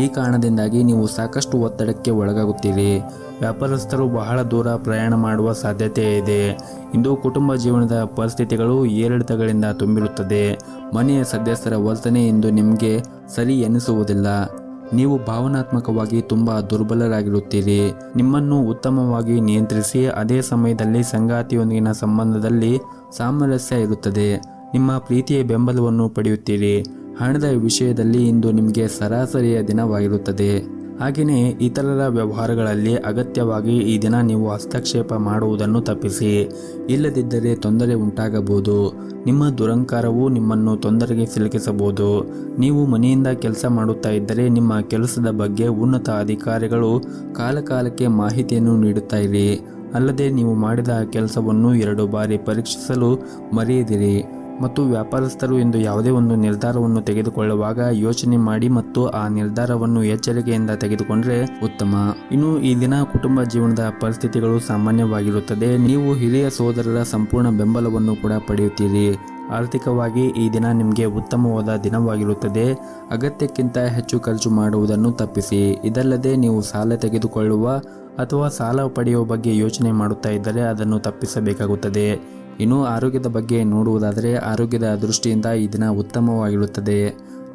ಈ ಕಾರಣದಿಂದಾಗಿ ನೀವು ಸಾಕಷ್ಟು ಒತ್ತಡಕ್ಕೆ ಒಳಗಾಗುತ್ತೀರಿ. ವ್ಯಾಪಾರಸ್ಥರು ಬಹಳ ದೂರ ಪ್ರಯಾಣ ಮಾಡುವ ಸಾಧ್ಯತೆ ಇದೆ. ಇಂದು ಕುಟುಂಬ ಜೀವನದ ಪರಿಸ್ಥಿತಿಗಳು ಏರಿಳಿತಗಳಿಂದ ತುಂಬಿರುತ್ತದೆ. ಮನೆಯ ಸದಸ್ಯರ ವರ್ತನೆ ಇಂದು ನಿಮಗೆ ಸರಿ ಎನಿಸುವುದಿಲ್ಲ. ನೀವು ಭಾವನಾತ್ಮಕವಾಗಿ ತುಂಬ ದುರ್ಬಲರಾಗಿರುತ್ತೀರಿ. ನಿಮ್ಮನ್ನು ಉತ್ತಮವಾಗಿ ನಿಯಂತ್ರಿಸಿ ಅದೇ ಸಮಯದಲ್ಲಿ ಸಂಗಾತಿಯೊಂದಿಗಿನ ಸಂಬಂಧದಲ್ಲಿ ಸಾಮರಸ್ಯ ಇರುತ್ತದೆ. ನಿಮ್ಮ ಪ್ರೀತಿಯ ಬೆಂಬಲವನ್ನು ಪಡೆಯುತ್ತೀರಿ. ಹಣದ ವಿಷಯದಲ್ಲಿ ಇಂದು ನಿಮಗೆ ಸರಾಸರಿಯ ದಿನವಾಗಿರುತ್ತದೆ. ಹಾಗೆಯೇ ಇತರರ ವ್ಯವಹಾರಗಳಲ್ಲಿ ಅಗತ್ಯವಾಗಿ ಈ ದಿನ ನೀವು ಹಸ್ತಕ್ಷೇಪ ಮಾಡುವುದನ್ನು ತಪ್ಪಿಸಿ. ಇಲ್ಲದಿದ್ದರೆ ತೊಂದರೆ ಉಂಟಾಗಬಹುದು. ನಿಮ್ಮ ದುರಂಕಾರವು ನಿಮ್ಮನ್ನು ತೊಂದರೆಗೆ ಸಿಲುಕಿಸಬಹುದು. ನೀವು ಮನೆಯಿಂದ ಕೆಲಸ ಮಾಡುತ್ತಾ ಇದ್ದರೆ ನಿಮ್ಮ ಕೆಲಸದ ಬಗ್ಗೆ ಉನ್ನತ ಅಧಿಕಾರಿಗಳು ಕಾಲಕಾಲಕ್ಕೆ ಮಾಹಿತಿಯನ್ನು ನೀಡುತ್ತಾ ಇರಿ. ಅಲ್ಲದೆ ನೀವು ಮಾಡಿದ ಕೆಲಸವನ್ನು 2 ಬಾರಿ ಪರೀಕ್ಷಿಸಲು ಮರೆಯದಿರಿ. ಮತ್ತು ವ್ಯಾಪಾರಸ್ಥರು ಇಂದು ಯಾವುದೇ ಒಂದು ನಿರ್ಧಾರವನ್ನು ತೆಗೆದುಕೊಳ್ಳುವಾಗ ಯೋಚನೆ ಮಾಡಿ ಮತ್ತು ಆ ನಿರ್ಧಾರವನ್ನು ಎಚ್ಚರಿಕೆಯಿಂದ ತೆಗೆದುಕೊಂಡರೆ ಉತ್ತಮ. ಇನ್ನು ಈ ದಿನ ಕುಟುಂಬ ಜೀವನದ ಪರಿಸ್ಥಿತಿಗಳು ಸಾಮಾನ್ಯವಾಗಿರುತ್ತದೆ. ನೀವು ಹಿರಿಯ ಸೋದರರ ಸಂಪೂರ್ಣ ಬೆಂಬಲವನ್ನು ಕೂಡ ಪಡೆಯುತ್ತೀರಿ. ಆರ್ಥಿಕವಾಗಿ ಈ ದಿನ ನಿಮಗೆ ಉತ್ತಮವಾದ ದಿನವಾಗಿರುತ್ತದೆ. ಅಗತ್ಯಕ್ಕಿಂತ ಹೆಚ್ಚು ಖರ್ಚು ಮಾಡುವುದನ್ನು ತಪ್ಪಿಸಿ. ಇದಲ್ಲದೆ ನೀವು ಸಾಲ ತೆಗೆದುಕೊಳ್ಳುವ ಅಥವಾ ಸಾಲ ಪಡೆಯುವ ಬಗ್ಗೆ ಯೋಚನೆ ಮಾಡುತ್ತಾ ಇದ್ದರೆ ಅದನ್ನು ತಪ್ಪಿಸಬೇಕಾಗುತ್ತದೆ. ಇನ್ನು ಆರೋಗ್ಯದ ಬಗ್ಗೆ ನೋಡುವುದಾದರೆ ಆರೋಗ್ಯದ ದೃಷ್ಟಿಯಿಂದ ಈ ದಿನ ಉತ್ತಮವಾಗಿರುತ್ತದೆ.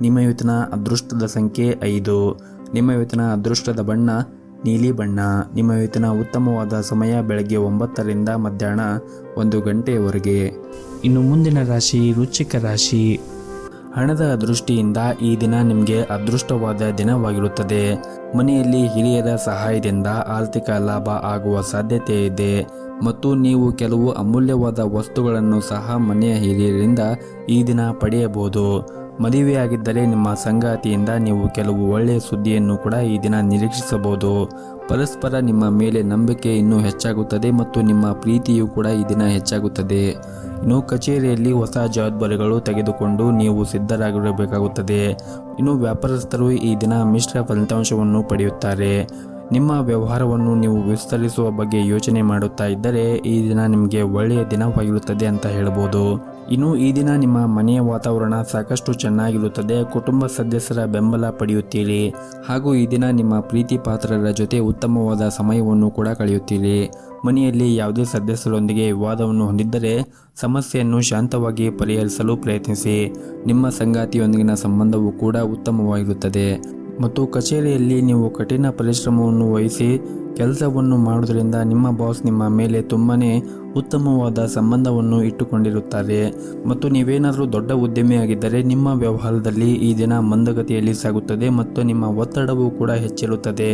ನಿಮ್ಮ ಇವತ್ತಿನ ಅದೃಷ್ಟದ ಸಂಖ್ಯೆ 5. ನಿಮ್ಮ ಇವತ್ತಿನ ಅದೃಷ್ಟದ ಬಣ್ಣ ನೀಲಿ ಬಣ್ಣ. ನಿಮ್ಮ ಇವತ್ತಿನ ಉತ್ತಮವಾದ ಸಮಯ ಬೆಳಗ್ಗೆ 9ರಿಂದ ಮಧ್ಯಾಹ್ನ 1 ಗಂಟೆಯವರೆಗೆ. ಇನ್ನು ಮುಂದಿನ ರಾಶಿ ವೃಶ್ಚಿಕ ರಾಶಿ. ಹಣದ ದೃಷ್ಟಿಯಿಂದ ಈ ದಿನ ನಿಮಗೆ ಅದೃಷ್ಟವಾದ ದಿನವಾಗಿರುತ್ತದೆ. ಮನೆಯಲ್ಲಿ ಹಿರಿಯರ ಸಹಾಯದಿಂದ ಆರ್ಥಿಕ ಲಾಭ ಆಗುವ ಸಾಧ್ಯತೆ ಇದೆ ಮತ್ತು ನೀವು ಕೆಲವು ಅಮೂಲ್ಯವಾದ ವಸ್ತುಗಳನ್ನು ಸಹ ಮನೆಯ ಹಿರಿಯರಿಂದ ಈ ದಿನ ಪಡೆಯಬಹುದು. ಮದುವೆಯಾಗಿದ್ದರೆ ನಿಮ್ಮ ಸಂಗಾತಿಯಿಂದ ನೀವು ಕೆಲವು ಒಳ್ಳೆಯ ಸುದ್ದಿಯನ್ನು ಕೂಡ ಈ ದಿನ ನಿರೀಕ್ಷಿಸಬಹುದು. ಪರಸ್ಪರ ನಿಮ್ಮ ಮೇಲೆ ನಂಬಿಕೆ ಇನ್ನೂ ಹೆಚ್ಚಾಗುತ್ತದೆ ಮತ್ತು ನಿಮ್ಮ ಪ್ರೀತಿಯೂ ಕೂಡ ಈ ದಿನ ಹೆಚ್ಚಾಗುತ್ತದೆ. ಇನ್ನು ಕಚೇರಿಯಲ್ಲಿ ಹೊಸ ಜವಾಬ್ದಾರಿಗಳು ತೆಗೆದುಕೊಂಡು ನೀವು ಸಿದ್ಧರಾಗಿರಬೇಕಾಗುತ್ತದೆ. ಇನ್ನು ವ್ಯಾಪಾರಸ್ಥರು ಈ ದಿನ ಮಿಶ್ರ ಫಲಿತಾಂಶವನ್ನು ಪಡೆಯುತ್ತಾರೆ. ನಿಮ್ಮ ವ್ಯವಹಾರವನ್ನು ನೀವು ವಿಸ್ತರಿಸುವ ಬಗ್ಗೆ ಯೋಚನೆ ಮಾಡುತ್ತಾ ಇದ್ದರೆ ಈ ದಿನ ನಿಮಗೆ ಒಳ್ಳೆಯ ದಿನವಾಗಿರುತ್ತದೆ ಅಂತ ಹೇಳ್ಬೋದು. ಇನ್ನು ಈ ದಿನ ನಿಮ್ಮ ಮನೆಯ ವಾತಾವರಣ ಸಾಕಷ್ಟು ಚೆನ್ನಾಗಿರುತ್ತದೆ. ಕುಟುಂಬ ಸದಸ್ಯರ ಬೆಂಬಲ ಪಡೆಯುತ್ತೀರಿ ಹಾಗೂ ಈ ದಿನ ನಿಮ್ಮ ಪ್ರೀತಿ ಪಾತ್ರರ ಜೊತೆ ಉತ್ತಮವಾದ ಸಮಯವನ್ನು ಕೂಡ ಕಳೆಯುತ್ತೀರಿ. ಮನೆಯಲ್ಲಿ ಯಾವುದೇ ಸದಸ್ಯರೊಂದಿಗೆ ವಿವಾದವನ್ನು ಹೊಂದಿದ್ದರೆ ಸಮಸ್ಯೆಯನ್ನು ಶಾಂತವಾಗಿ ಪರಿಹರಿಸಲು ಪ್ರಯತ್ನಿಸಿ. ನಿಮ್ಮ ಸಂಗಾತಿಯೊಂದಿಗಿನ ಸಂಬಂಧವು ಕೂಡ ಉತ್ತಮವಾಗಿರುತ್ತದೆ ಮತ್ತು ಕಚೇರಿಯಲ್ಲಿ ನೀವು ಕಠಿಣ ಪರಿಶ್ರಮವನ್ನು ವಹಿಸಿ ಕೆಲಸವನ್ನು ಮಾಡುವುದರಿಂದ ನಿಮ್ಮ ಬಾಸ್ ನಿಮ್ಮ ಮೇಲೆ ತುಂಬನೇ ಉತ್ತಮವಾದ ಸಂಬಂಧವನ್ನು ಇಟ್ಟುಕೊಂಡಿರುತ್ತಾರೆ ಮತ್ತು ನೀವೇನಾದರೂ ದೊಡ್ಡ ಉದ್ಯಮಿಯಾಗಿದ್ದರೆ ನಿಮ್ಮ ವ್ಯವಹಾರದಲ್ಲಿ ಈ ದಿನ ಮಂದಗತಿಯಲ್ಲಿ ಸಾಗುತ್ತದೆ ಮತ್ತು ನಿಮ್ಮ ಒತ್ತಡವೂ ಕೂಡ ಹೆಚ್ಚಿರುತ್ತದೆ.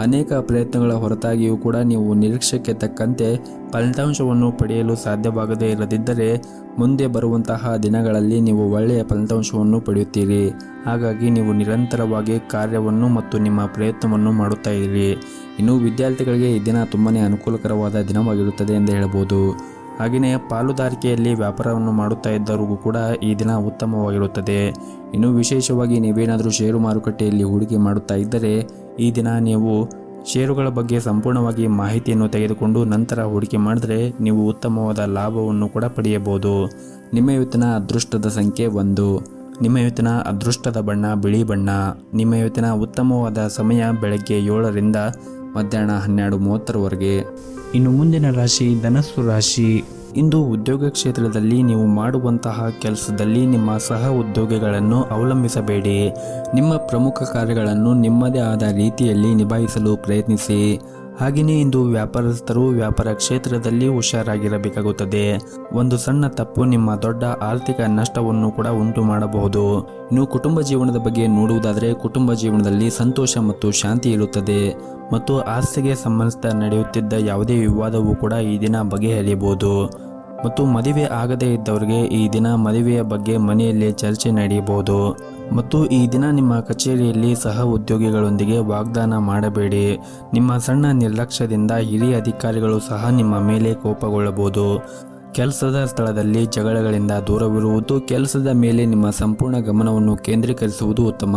ಅನೇಕ ಪ್ರಯತ್ನಗಳ ಹೊರತಾಗಿಯೂ ಕೂಡ ನೀವು ನಿರೀಕ್ಷೆಗೆ ತಕ್ಕಂತೆ ಫಲಿತಾಂಶವನ್ನು ಪಡೆಯಲು ಸಾಧ್ಯವಾಗದೇ ಇರದಿದ್ದರೆ ಮುಂದೆ ಬರುವಂತಹ ದಿನಗಳಲ್ಲಿ ನೀವು ಒಳ್ಳೆಯ ಫಲಿತಾಂಶವನ್ನು ಪಡೆಯುತ್ತೀರಿ. ಹಾಗಾಗಿ ನೀವು ನಿರಂತರವಾಗಿ ಕಾರ್ಯವನ್ನು ಮತ್ತು ನಿಮ್ಮ ಪ್ರಯತ್ನವನ್ನು ಮಾಡುತ್ತಾ ಇರಿ. ಇನ್ನು ವಿದ್ಯಾರ್ಥಿಗಳಿಗೆ ಈ ದಿನ ತುಂಬಾ ಅನುಕೂಲಕರವಾದ ದಿನವಾಗಿರುತ್ತದೆ ಎಂದು ಹೇಳಬಹುದು. ಹಾಗೆಯೇ ಪಾಲುದಾರಿಕೆಯಲ್ಲಿ ವ್ಯಾಪಾರವನ್ನು ಮಾಡುತ್ತಾ ಇದ್ದವರಿಗೂ ಕೂಡ ಈ ದಿನ ಉತ್ತಮವಾಗಿರುತ್ತದೆ. ಇನ್ನು ವಿಶೇಷವಾಗಿ ನೀವೇನಾದರೂ ಷೇರು ಮಾರುಕಟ್ಟೆಯಲ್ಲಿ ಹೂಡಿಕೆ ಮಾಡುತ್ತಾ ಇದ್ದರೆ ಈ ದಿನ ನೀವು ಷೇರುಗಳ ಬಗ್ಗೆ ಸಂಪೂರ್ಣವಾಗಿ ಮಾಹಿತಿಯನ್ನು ತೆಗೆದುಕೊಂಡು ನಂತರ ಹೂಡಿಕೆ ಮಾಡಿದರೆ ನೀವು ಉತ್ತಮವಾದ ಲಾಭವನ್ನು ಕೂಡ ಪಡೆಯಬಹುದು. ನಿಮ್ಮ ಇವತ್ತಿನ ಅದೃಷ್ಟದ ಸಂಖ್ಯೆ 1. ನಿಮ್ಮ ಇವತ್ತಿನ ಅದೃಷ್ಟದ ಬಣ್ಣ ಬಿಳಿ ಬಣ್ಣ. ನಿಮ್ಮ ಇವತ್ತಿನ ಉತ್ತಮವಾದ ಸಮಯ ಬೆಳಗ್ಗೆ 7ರಿಂದ ಮಧ್ಯಾಹ್ನ 12:30ರವರೆಗೆ. ಇನ್ನು ಮುಂದಿನ ರಾಶಿ ಧನಸ್ಸು ರಾಶಿ. ಇಂದು ಉದ್ಯೋಗ ಕ್ಷೇತ್ರದಲ್ಲಿ ನೀವು ಮಾಡುವಂತಹ ಕೆಲಸದಲ್ಲಿ ನಿಮ್ಮ ಸಹ ಉದ್ಯೋಗಿಗಳನ್ನು ಅವಲಂಬಿಸಬೇಡಿ. ನಿಮ್ಮ ಪ್ರಮುಖ ಕಾರ್ಯಗಳನ್ನು ನಿಮ್ಮದೇ ಆದ ರೀತಿಯಲ್ಲಿ ನಿಭಾಯಿಸಲು ಪ್ರಯತ್ನಿಸಿ. ಹಾಗೆಯೇ ಇಂದು ವ್ಯಾಪಾರಸ್ಥರು ವ್ಯಾಪಾರ ಕ್ಷೇತ್ರದಲ್ಲಿ ಹುಷಾರಾಗಿರಬೇಕಾಗುತ್ತದೆ. ಒಂದು ಸಣ್ಣ ತಪ್ಪು ನಿಮ್ಮ ದೊಡ್ಡ ಆರ್ಥಿಕ ನಷ್ಟವನ್ನು ಕೂಡ ಉಂಟು ಮಾಡಬಹುದು. ಇನ್ನು ಕುಟುಂಬ ಜೀವನದ ಬಗ್ಗೆ ನೋಡುವುದಾದರೆ ಕುಟುಂಬ ಜೀವನದಲ್ಲಿ ಸಂತೋಷ ಮತ್ತು ಶಾಂತಿ ಇರುತ್ತದೆ ಮತ್ತು ಆಸ್ತಿಗೆ ಸಂಬಂಧಿಸಿದ ನಡೆಯುತ್ತಿದ್ದ ಯಾವುದೇ ವಿವಾದವೂ ಕೂಡ ಈ ದಿನ ಬಗೆಹರಿಯಬಹುದು. ಮತ್ತು ಮದುವೆ ಆಗದೇ ಇದ್ದವರಿಗೆ ಈ ದಿನ ಮದುವೆಯ ಬಗ್ಗೆ ಮನೆಯಲ್ಲಿ ಚರ್ಚೆ ನಡೆಯಬಹುದು. ಮತ್ತು ಈ ದಿನ ನಿಮ್ಮ ಕಚೇರಿಯಲ್ಲಿ ಸಹ ಉದ್ಯೋಗಿಗಳೊಂದಿಗೆ ವಾಗ್ದಾನ ಮಾಡಬೇಡಿ. ನಿಮ್ಮ ಸಣ್ಣ ನಿರ್ಲಕ್ಷ್ಯದಿಂದ ಹಿರಿಯ ಅಧಿಕಾರಿಗಳು ಸಹ ನಿಮ್ಮ ಮೇಲೆ ಕೋಪಗೊಳ್ಳಬಹುದು. ಕೆಲಸದ ಸ್ಥಳದಲ್ಲಿ ಜಗಳಗಳಿಂದ ದೂರವಿರುವುದು, ಕೆಲಸದ ಮೇಲೆ ನಿಮ್ಮ ಸಂಪೂರ್ಣ ಗಮನವನ್ನು ಕೇಂದ್ರೀಕರಿಸುವುದು ಉತ್ತಮ.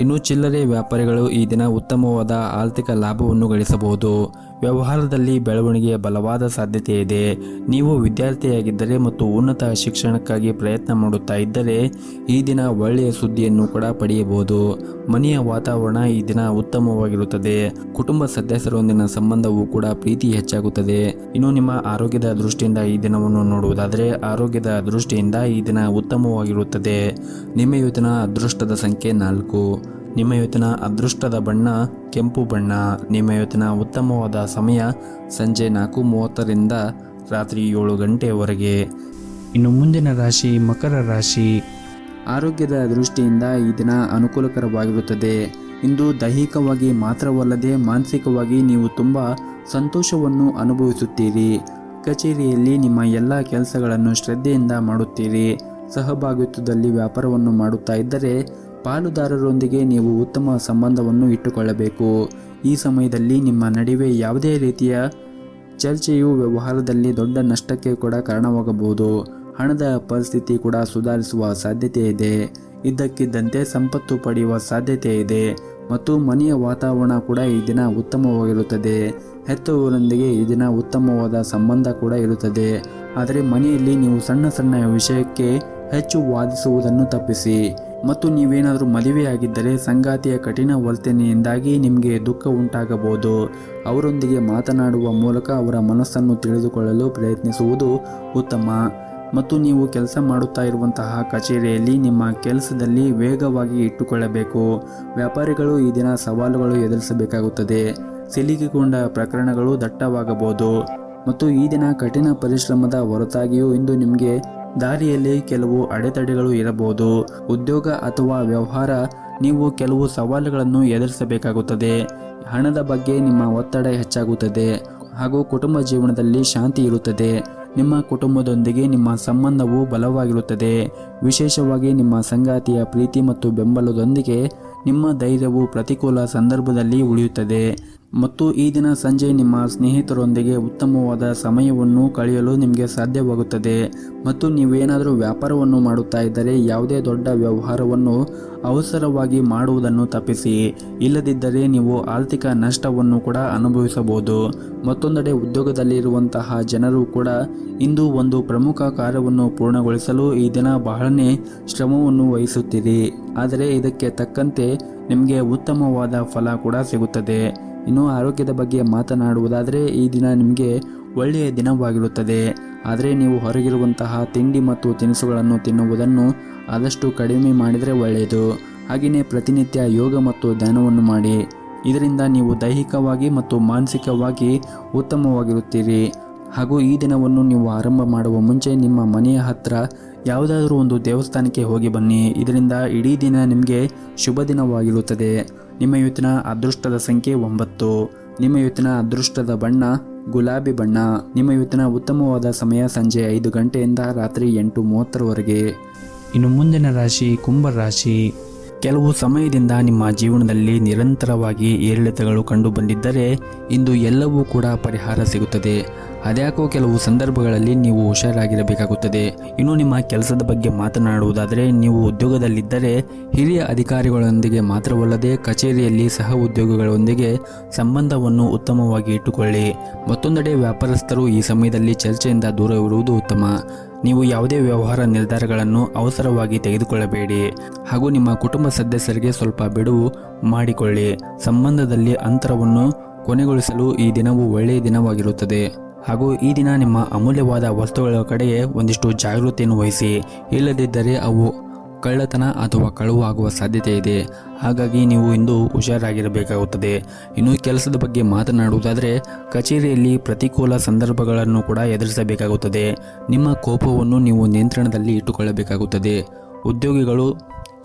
ಇನ್ನು ಚಿಲ್ಲರೆ ವ್ಯಾಪಾರಿಗಳು ಈ ದಿನ ಉತ್ತಮವಾದ ಆರ್ಥಿಕ ಲಾಭವನ್ನು ಗಳಿಸಬಹುದು. ವ್ಯವಹಾರದಲ್ಲಿ ಬೆಳವಣಿಗೆಯ ಬಲವಾದ ಸಾಧ್ಯತೆ ಇದೆ. ನೀವು ವಿದ್ಯಾರ್ಥಿಯಾಗಿದ್ದರೆ ಮತ್ತು ಉನ್ನತ ಶಿಕ್ಷಣಕ್ಕಾಗಿ ಪ್ರಯತ್ನ ಮಾಡುತ್ತಾ ಇದ್ದರೆ ಈ ದಿನ ಒಳ್ಳೆಯ ಸುದ್ದಿಯನ್ನು ಕೂಡ ಪಡೆಯಬಹುದು. ಮನೆಯ ವಾತಾವರಣ ಈ ದಿನ ಉತ್ತಮವಾಗಿರುತ್ತದೆ. ಕುಟುಂಬ ಸದಸ್ಯರೊಂದಿಗಿನ ಸಂಬಂಧವೂ ಕೂಡ ಪ್ರೀತಿ ಹೆಚ್ಚಾಗುತ್ತದೆ. ಇನ್ನು ನಿಮ್ಮ ಆರೋಗ್ಯದ ದೃಷ್ಟಿಯಿಂದ ಈ ದಿನವನ್ನು ನೋಡುವುದಾದರೆ ಆರೋಗ್ಯದ ದೃಷ್ಟಿಯಿಂದ ಈ ದಿನ ಉತ್ತಮವಾಗಿರುತ್ತದೆ. ನಿಮ್ಮ ಇವತ್ತಿನ ಅದೃಷ್ಟದ ಸಂಖ್ಯೆ 4. ನಿಮ್ಮ ಇವತ್ತಿನ ಅದೃಷ್ಟದ ಬಣ್ಣ ಕೆಂಪು ಬಣ್ಣ. ನಿಮ್ಮ ಇವತ್ತಿನ ಉತ್ತಮವಾದ ಸಮಯ ಸಂಜೆ 4:30ರಿಂದ ರಾತ್ರಿ 7 ಗಂಟೆಯವರೆಗೆ. ಇನ್ನು ಮುಂದಿನ ರಾಶಿ ಮಕರ ರಾಶಿ. ಆರೋಗ್ಯದ ದೃಷ್ಟಿಯಿಂದ ಈ ದಿನ ಅನುಕೂಲಕರವಾಗಿರುತ್ತದೆ. ಇಂದು ದೈಹಿಕವಾಗಿ ಮಾತ್ರವಲ್ಲದೆ ಮಾನಸಿಕವಾಗಿ ನೀವು ತುಂಬ ಸಂತೋಷವನ್ನು ಅನುಭವಿಸುತ್ತೀರಿ. ಕಚೇರಿಯಲ್ಲಿ ನಿಮ್ಮ ಎಲ್ಲ ಕೆಲಸಗಳನ್ನು ಶ್ರದ್ಧೆಯಿಂದ ಮಾಡುತ್ತೀರಿ. ಸಹಭಾಗಿತ್ವದಲ್ಲಿ ವ್ಯಾಪಾರವನ್ನು ಮಾಡುತ್ತಾ ಇದ್ದರೆ ಪಾಲುದಾರರೊಂದಿಗೆ ನೀವು ಉತ್ತಮ ಸಂಬಂಧವನ್ನು ಇಟ್ಟುಕೊಳ್ಳಬೇಕು. ಈ ಸಮಯದಲ್ಲಿ ನಿಮ್ಮ ನಡುವೆ ಯಾವುದೇ ರೀತಿಯ ಚರ್ಚೆಯು ವ್ಯವಹಾರದಲ್ಲಿ ದೊಡ್ಡ ನಷ್ಟಕ್ಕೆ ಕೂಡ ಕಾರಣವಾಗಬಹುದು. ಹಣದ ಪರಿಸ್ಥಿತಿ ಕೂಡ ಸುಧಾರಿಸುವ ಸಾಧ್ಯತೆ ಇದೆ. ಇದ್ದಕ್ಕಿದ್ದಂತೆ ಸಂಪತ್ತು ಪಡೆಯುವ ಸಾಧ್ಯತೆ ಇದೆ ಮತ್ತು ಮನೆಯ ವಾತಾವರಣ ಕೂಡ ಈ ದಿನ ಉತ್ತಮವಾಗಿರುತ್ತದೆ. ಹೆತ್ತವರೊಂದಿಗೆ ಈ ದಿನ ಉತ್ತಮವಾದ ಸಂಬಂಧ ಕೂಡ ಇರುತ್ತದೆ. ಆದರೆ ಮನೆಯಲ್ಲಿ ನೀವು ಸಣ್ಣ ಸಣ್ಣ ವಿಷಯಕ್ಕೆ ಹೆಚ್ಚು ವಾದಿಸುವುದನ್ನು ತಪ್ಪಿಸಿ. ಮತ್ತು ನೀವೇನಾದರೂ ಮದುವೆಯಾಗಿದ್ದರೆ ಸಂಗಾತಿಯ ಕಠಿಣ ವರ್ತನೆಯಿಂದಾಗಿ ನಿಮಗೆ ದುಃಖ ಉಂಟಾಗಬಹುದು. ಅವರೊಂದಿಗೆ ಮಾತನಾಡುವ ಮೂಲಕ ಅವರ ಮನಸ್ಸನ್ನು ತಿಳಿದುಕೊಳ್ಳಲು ಪ್ರಯತ್ನಿಸುವುದು ಉತ್ತಮ. ಮತ್ತು ನೀವು ಕೆಲಸ ಮಾಡುತ್ತಾ ಇರುವಂತಹ ಕಚೇರಿಯಲ್ಲಿ ನಿಮ್ಮ ಕೆಲಸದಲ್ಲಿ ವೇಗವಾಗಿ ಇಟ್ಟುಕೊಳ್ಳಬೇಕು. ವ್ಯಾಪಾರಿಗಳು ಈ ದಿನ ಸವಾಲುಗಳು ಎದುರಿಸಬೇಕಾಗುತ್ತದೆ. ಸಿಲುಕಿಕೊಂಡ ಪ್ರಕರಣಗಳು ದಟ್ಟವಾಗಬಹುದು ಮತ್ತು ಈ ದಿನ ಕಠಿಣ ಪರಿಶ್ರಮದ ಹೊರತಾಗಿಯೂ ಇಂದು ನಿಮಗೆ ದಾರಿಯಲ್ಲಿ ಕೆಲವು ಅಡೆತಡೆಗಳು ಇರಬಹುದು. ಉದ್ಯೋಗ ಅಥವಾ ವ್ಯವಹಾರ ನೀವು ಕೆಲವು ಸವಾಲುಗಳನ್ನು ಎದುರಿಸಬೇಕಾಗುತ್ತದೆ. ಹಣದ ಬಗ್ಗೆ ನಿಮ್ಮ ಒತ್ತಡ ಹೆಚ್ಚಾಗುತ್ತದೆ ಹಾಗೂ ಕುಟುಂಬ ಜೀವನದಲ್ಲಿ ಶಾಂತಿ ಇರುತ್ತದೆ. ನಿಮ್ಮ ಕುಟುಂಬದೊಂದಿಗೆ ನಿಮ್ಮ ಸಂಬಂಧವು ಬಲವಾಗಿರುತ್ತದೆ. ವಿಶೇಷವಾಗಿ ನಿಮ್ಮ ಸಂಗಾತಿಯ ಪ್ರೀತಿ ಮತ್ತು ಬೆಂಬಲದೊಂದಿಗೆ ನಿಮ್ಮ ಧೈರ್ಯವು ಪ್ರತಿಕೂಲ ಸಂದರ್ಭದಲ್ಲಿ ಉಳಿಯುತ್ತದೆ. ಮತ್ತು ಈ ದಿನ ಸಂಜೆ ನಿಮ್ಮ ಸ್ನೇಹಿತರೊಂದಿಗೆ ಉತ್ತಮವಾದ ಸಮಯವನ್ನು ಕಳೆಯಲು ನಿಮಗೆ ಸಾಧ್ಯವಾಗುತ್ತದೆ. ಮತ್ತು ನೀವೇನಾದರೂ ವ್ಯಾಪಾರವನ್ನು ಮಾಡುತ್ತಾ ಇದ್ದರೆ ಯಾವುದೇ ದೊಡ್ಡ ವ್ಯವಹಾರವನ್ನು ಅವಸರವಾಗಿ ಮಾಡುವುದನ್ನು ತಪ್ಪಿಸಿ. ಇಲ್ಲದಿದ್ದರೆ ನೀವು ಆರ್ಥಿಕ ನಷ್ಟವನ್ನು ಕೂಡ ಅನುಭವಿಸಬಹುದು. ಮತ್ತೊಂದೆಡೆ ಉದ್ಯೋಗದಲ್ಲಿರುವಂತಹ ಜನರು ಕೂಡ ಇಂದು ಒಂದು ಪ್ರಮುಖ ಕಾರ್ಯವನ್ನು ಪೂರ್ಣಗೊಳಿಸಲು ಈ ದಿನ ಬಹಳನೇ ಶ್ರಮವನ್ನು ವಹಿಸುತ್ತೀರಿ. ಆದರೆ ಇದಕ್ಕೆ ತಕ್ಕಂತೆ ನಿಮಗೆ ಉತ್ತಮವಾದ ಫಲ ಕೂಡ ಸಿಗುತ್ತದೆ. ಇನ್ನು ಆರೋಗ್ಯದ ಬಗ್ಗೆ ಮಾತನಾಡುವುದಾದರೆ ಈ ದಿನ ನಿಮಗೆ ಒಳ್ಳೆಯ ದಿನವಾಗಿರುತ್ತದೆ. ಆದರೆ ನೀವು ಹೊರಗಿರುವಂತಹ ತಿಂಡಿ ಮತ್ತು ತಿನಿಸುಗಳನ್ನು ತಿನ್ನುವುದನ್ನು ಆದಷ್ಟು ಕಡಿಮೆ ಮಾಡಿದರೆ ಒಳ್ಳೆಯದು. ಹಾಗೆಯೇ ಪ್ರತಿನಿತ್ಯ ಯೋಗ ಮತ್ತು ಧ್ಯಾನವನ್ನು ಮಾಡಿ. ಇದರಿಂದ ನೀವು ದೈಹಿಕವಾಗಿ ಮತ್ತು ಮಾನಸಿಕವಾಗಿ ಉತ್ತಮವಾಗಿರುತ್ತೀರಿ. ಹಾಗೂ ಈ ದಿನವನ್ನು ನೀವು ಆರಂಭ ಮಾಡುವ ಮುಂಚೆ ನಿಮ್ಮ ಮನೆಯ ಹತ್ತಿರ ಯಾವುದಾದ್ರೂ ಒಂದು ದೇವಸ್ಥಾನಕ್ಕೆ ಹೋಗಿ ಬನ್ನಿ. ಇದರಿಂದ ಇಡೀ ದಿನ ನಿಮಗೆ ಶುಭ ದಿನವಾಗಿರುತ್ತದೆ. ನಿಮ್ಮ ಇವತ್ತಿನ ಅದೃಷ್ಟದ ಸಂಖ್ಯೆ 9. ನಿಮ್ಮ ಇವತ್ತಿನ ಅದೃಷ್ಟದ ಬಣ್ಣ ಗುಲಾಬಿ ಬಣ್ಣ. ನಿಮ್ಮ ಇವತ್ತಿನ ಉತ್ತಮವಾದ ಸಮಯ ಸಂಜೆ 5 ಗಂಟೆಯಿಂದ ರಾತ್ರಿ 8:30ರವರೆಗೆ. ಇನ್ನು ಮುಂದಿನ ರಾಶಿ ಕುಂಭ ರಾಶಿ. ಕೆಲವು ಸಮಯದಿಂದ ನಿಮ್ಮ ಜೀವನದಲ್ಲಿ ನಿರಂತರವಾಗಿ ಏರಿಳಿತಗಳು ಕಂಡು ಬಂದಿದ್ದರೆ ಇಂದು ಎಲ್ಲವೂ ಕೂಡ ಪರಿಹಾರ ಸಿಗುತ್ತದೆ. ಅದ್ಯಾಕೋ ಕೆಲವು ಸಂದರ್ಭಗಳಲ್ಲಿ ನೀವು ಹುಷಾರಾಗಿರಬೇಕಾಗುತ್ತದೆ. ಇನ್ನು ನಿಮ್ಮ ಕೆಲಸದ ಬಗ್ಗೆ ಮಾತನಾಡುವುದಾದರೆ ನೀವು ಉದ್ಯೋಗದಲ್ಲಿದ್ದರೆ ಹಿರಿಯ ಅಧಿಕಾರಿಗಳೊಂದಿಗೆ ಮಾತ್ರವಲ್ಲದೆ ಕಚೇರಿಯಲ್ಲಿ ಸಹ ಉದ್ಯೋಗಿಗಳೊಂದಿಗೆ ಸಂಬಂಧವನ್ನು ಉತ್ತಮವಾಗಿ ಇಟ್ಟುಕೊಳ್ಳಿ. ಮತ್ತೊಂದೆಡೆ ವ್ಯಾಪಾರಸ್ಥರು ಈ ಸಮಯದಲ್ಲಿ ಚರ್ಚೆಯಿಂದ ದೂರವಿರುವುದು ಉತ್ತಮ. ನೀವು ಯಾವುದೇ ವ್ಯವಹಾರ ನಿರ್ಧಾರಗಳನ್ನು ಅವಸರವಾಗಿ ತೆಗೆದುಕೊಳ್ಳಬೇಡಿ. ಹಾಗೂ ನಿಮ್ಮ ಕುಟುಂಬ ಸದಸ್ಯರಿಗೆ ಸ್ವಲ್ಪ ಬಿಡುವು ಮಾಡಿಕೊಳ್ಳಿ. ಸಂಬಂಧದಲ್ಲಿ ಅಂತರವನ್ನು ಕೊನೆಗೊಳಿಸಲು ಈ ದಿನವು ಒಳ್ಳೆಯ ದಿನವಾಗಿರುತ್ತದೆ. ಹಾಗೂ ಈ ದಿನ ನಿಮ್ಮ ಅಮೂಲ್ಯವಾದ ವಸ್ತುಗಳ ಕಡೆಗೆ ಒಂದಿಷ್ಟು ಜಾಗೃತಿಯನ್ನು ವಹಿಸಿ. ಇಲ್ಲದಿದ್ದರೆ ಅವು ಕಳ್ಳತನ ಅಥವಾ ಕಳುವು ಆಗುವ ಸಾಧ್ಯತೆ ಇದೆ. ಹಾಗಾಗಿ ನೀವು ಇಂದು ಹುಷಾರಾಗಿರಬೇಕಾಗುತ್ತದೆ. ಇನ್ನು ಕೆಲಸದ ಬಗ್ಗೆ ಮಾತನಾಡುವುದಾದರೆ ಕಚೇರಿಯಲ್ಲಿ ಪ್ರತಿಕೂಲ ಸಂದರ್ಭಗಳನ್ನು ಕೂಡ ಎದುರಿಸಬೇಕಾಗುತ್ತದೆ. ನಿಮ್ಮ ಕೋಪವನ್ನು ನೀವು ನಿಯಂತ್ರಣದಲ್ಲಿ ಇಟ್ಟುಕೊಳ್ಳಬೇಕಾಗುತ್ತದೆ. ಉದ್ಯೋಗಿಗಳು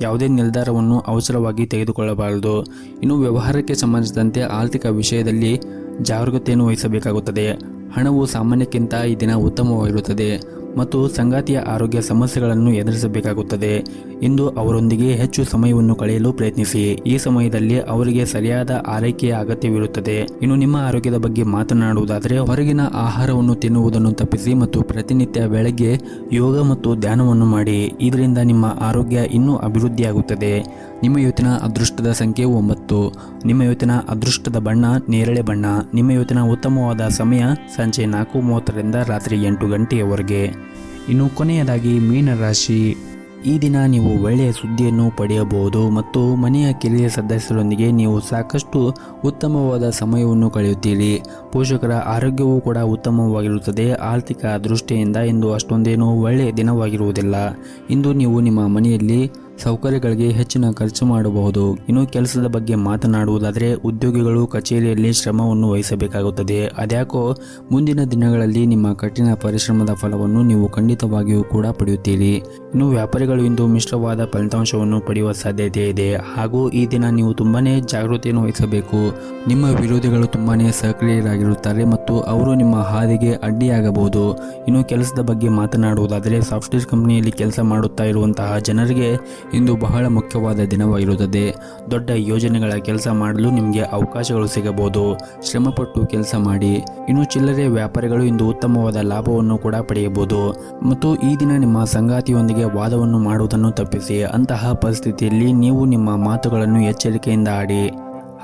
ಯಾವುದೇ ನಿರ್ಧಾರವನ್ನು ಅವಸರವಾಗಿ ತೆಗೆದುಕೊಳ್ಳಬಾರದು. ಇನ್ನು ವ್ಯವಹಾರಕ್ಕೆ ಸಂಬಂಧಿಸಿದಂತೆ ಆರ್ಥಿಕ ವಿಷಯದಲ್ಲಿ ಜಾಗರೂಕತೆಯನ್ನು ವಹಿಸಬೇಕಾಗುತ್ತದೆ. ಹಣವು ಸಾಮಾನ್ಯಕ್ಕಿಂತ ಈ ದಿನ ಉತ್ತಮವಾಗಿರುತ್ತದೆ. ಮತ್ತು ಸಂಗಾತಿಯ ಆರೋಗ್ಯ ಸಮಸ್ಯೆಗಳನ್ನು ಎದುರಿಸಬೇಕಾಗುತ್ತದೆ. ಇಂದು ಅವರೊಂದಿಗೆ ಹೆಚ್ಚು ಸಮಯವನ್ನು ಕಳೆಯಲು ಪ್ರಯತ್ನಿಸಿ. ಈ ಸಮಯದಲ್ಲಿ ಅವರಿಗೆ ಸರಿಯಾದ ಆರೈಕೆಯ ಅಗತ್ಯವಿರುತ್ತದೆ. ಇನ್ನು ನಿಮ್ಮ ಆರೋಗ್ಯದ ಬಗ್ಗೆ ಮಾತನಾಡುವುದಾದರೆ ಹೊರಗಿನ ಆಹಾರವನ್ನು ತಿನ್ನುವುದನ್ನು ತಪ್ಪಿಸಿ ಮತ್ತು ಪ್ರತಿನಿತ್ಯ ಬೆಳಗ್ಗೆ ಯೋಗ ಮತ್ತು ಧ್ಯಾನವನ್ನು ಮಾಡಿ. ಇದರಿಂದ ನಿಮ್ಮ ಆರೋಗ್ಯ ಇನ್ನೂ ಅಭಿವೃದ್ಧಿಯಾಗುತ್ತದೆ. ನಿಮ್ಮ ಇವತ್ತಿನ ಅದೃಷ್ಟದ ಸಂಖ್ಯೆ 9. ನಿಮ್ಮ ಇವತ್ತಿನ ಅದೃಷ್ಟದ ಬಣ್ಣ ನೇರಳೆ ಬಣ್ಣ. ನಿಮ್ಮ ಇವತ್ತಿನ ಉತ್ತಮವಾದ ಸಮಯ ಸಂಜೆ 4:30ರಿಂದ ರಾತ್ರಿ 8 ಗಂಟೆಯವರೆಗೆ. ಇನ್ನು ಕೊನೆಯದಾಗಿ ಮೀನರಾಶಿ. ಈ ದಿನ ನೀವು ಒಳ್ಳೆಯ ಸುದ್ದಿಯನ್ನು ಪಡೆಯಬಹುದು ಮತ್ತು ಮನೆಯ ಕಿರಿಯ ಸದಸ್ಯರೊಂದಿಗೆ ನೀವು ಸಾಕಷ್ಟು ಉತ್ತಮವಾದ ಸಮಯವನ್ನು ಕಳೆಯುತ್ತೀರಿ. ಪೋಷಕರ ಆರೋಗ್ಯವೂ ಕೂಡ ಉತ್ತಮವಾಗಿರುತ್ತದೆ. ಆರ್ಥಿಕ ದೃಷ್ಟಿಯಿಂದ ಇಂದು ಅಷ್ಟೊಂದೇನೂ ಒಳ್ಳೆಯ ದಿನವಾಗಿರುವುದಿಲ್ಲ. ಇಂದು ನೀವು ನಿಮ್ಮ ಮನೆಯಲ್ಲಿ ಸೌಕರ್ಯಗಳಿಗೆ ಹೆಚ್ಚಿನ ಖರ್ಚು ಮಾಡಬಹುದು. ಇನ್ನು ಕೆಲಸದ ಬಗ್ಗೆ ಮಾತನಾಡುವುದಾದರೆ ಉದ್ಯೋಗಿಗಳು ಕಚೇರಿಯಲ್ಲಿ ಶ್ರಮವನ್ನು ವಹಿಸಬೇಕಾಗುತ್ತದೆ. ಅದ್ಯಾಕೋ ಮುಂದಿನ ದಿನಗಳಲ್ಲಿ ನಿಮ್ಮ ಕಠಿಣ ಪರಿಶ್ರಮದ ಫಲವನ್ನು ನೀವು ಖಂಡಿತವಾಗಿಯೂ ಕೂಡ ಪಡೆಯುತ್ತೀರಿ. ಇನ್ನು ವ್ಯಾಪಾರಿಗಳು ಇಂದು ಮಿಶ್ರವಾದ ಫಲಿತಾಂಶವನ್ನು ಪಡೆಯುವ ಸಾಧ್ಯತೆ ಇದೆ. ಹಾಗೂ ಈ ದಿನ ನೀವು ತುಂಬಾನೇ ಜಾಗೃತಿಯನ್ನು ವಹಿಸಬೇಕು. ನಿಮ್ಮ ವಿರೋಧಿಗಳು ತುಂಬಾನೇ ಸಕ್ರಿಯರಾಗಿರುತ್ತಾರೆ ಮತ್ತು ಅವರು ನಿಮ್ಮ ಹಾದಿಗೆ ಅಡ್ಡಿಯಾಗಬಹುದು. ಇನ್ನು ಕೆಲಸದ ಬಗ್ಗೆ ಮಾತನಾಡುವುದಾದರೆ ಸಾಫ್ಟ್ವೇರ್ ಕಂಪನಿಯಲ್ಲಿ ಕೆಲಸ ಮಾಡುತ್ತಾ ಇರುವಂತಹ ಜನರಿಗೆ ಇಂದು ಬಹಳ ಮುಖ್ಯವಾದ ದಿನವಾಗಿರುತ್ತದೆ. ದೊಡ್ಡ ಯೋಜನೆಗಳ ಕೆಲಸ ಮಾಡಲು ನಿಮಗೆ ಅವಕಾಶಗಳು ಸಿಗಬಹುದು. ಶ್ರಮಪಟ್ಟು ಕೆಲಸ ಮಾಡಿ. ಇನ್ನು ಚಿಲ್ಲರೆ ವ್ಯಾಪಾರಿಗಳು ಇಂದು ಉತ್ತಮವಾದ ಲಾಭವನ್ನು ಕೂಡ ಪಡೆಯಬಹುದು. ಮತ್ತು ಈ ದಿನ ನಿಮ್ಮ ಸಂಗಾತಿಯೊಂದಿಗೆ ವಾದವನ್ನು ಮಾಡುವುದನ್ನು ತಪ್ಪಿಸಿ. ಅಂತಹ ಪರಿಸ್ಥಿತಿಯಲ್ಲಿ ನೀವು ನಿಮ್ಮ ಮಾತುಗಳನ್ನು ಎಚ್ಚರಿಕೆಯಿಂದ ಆಡಿ.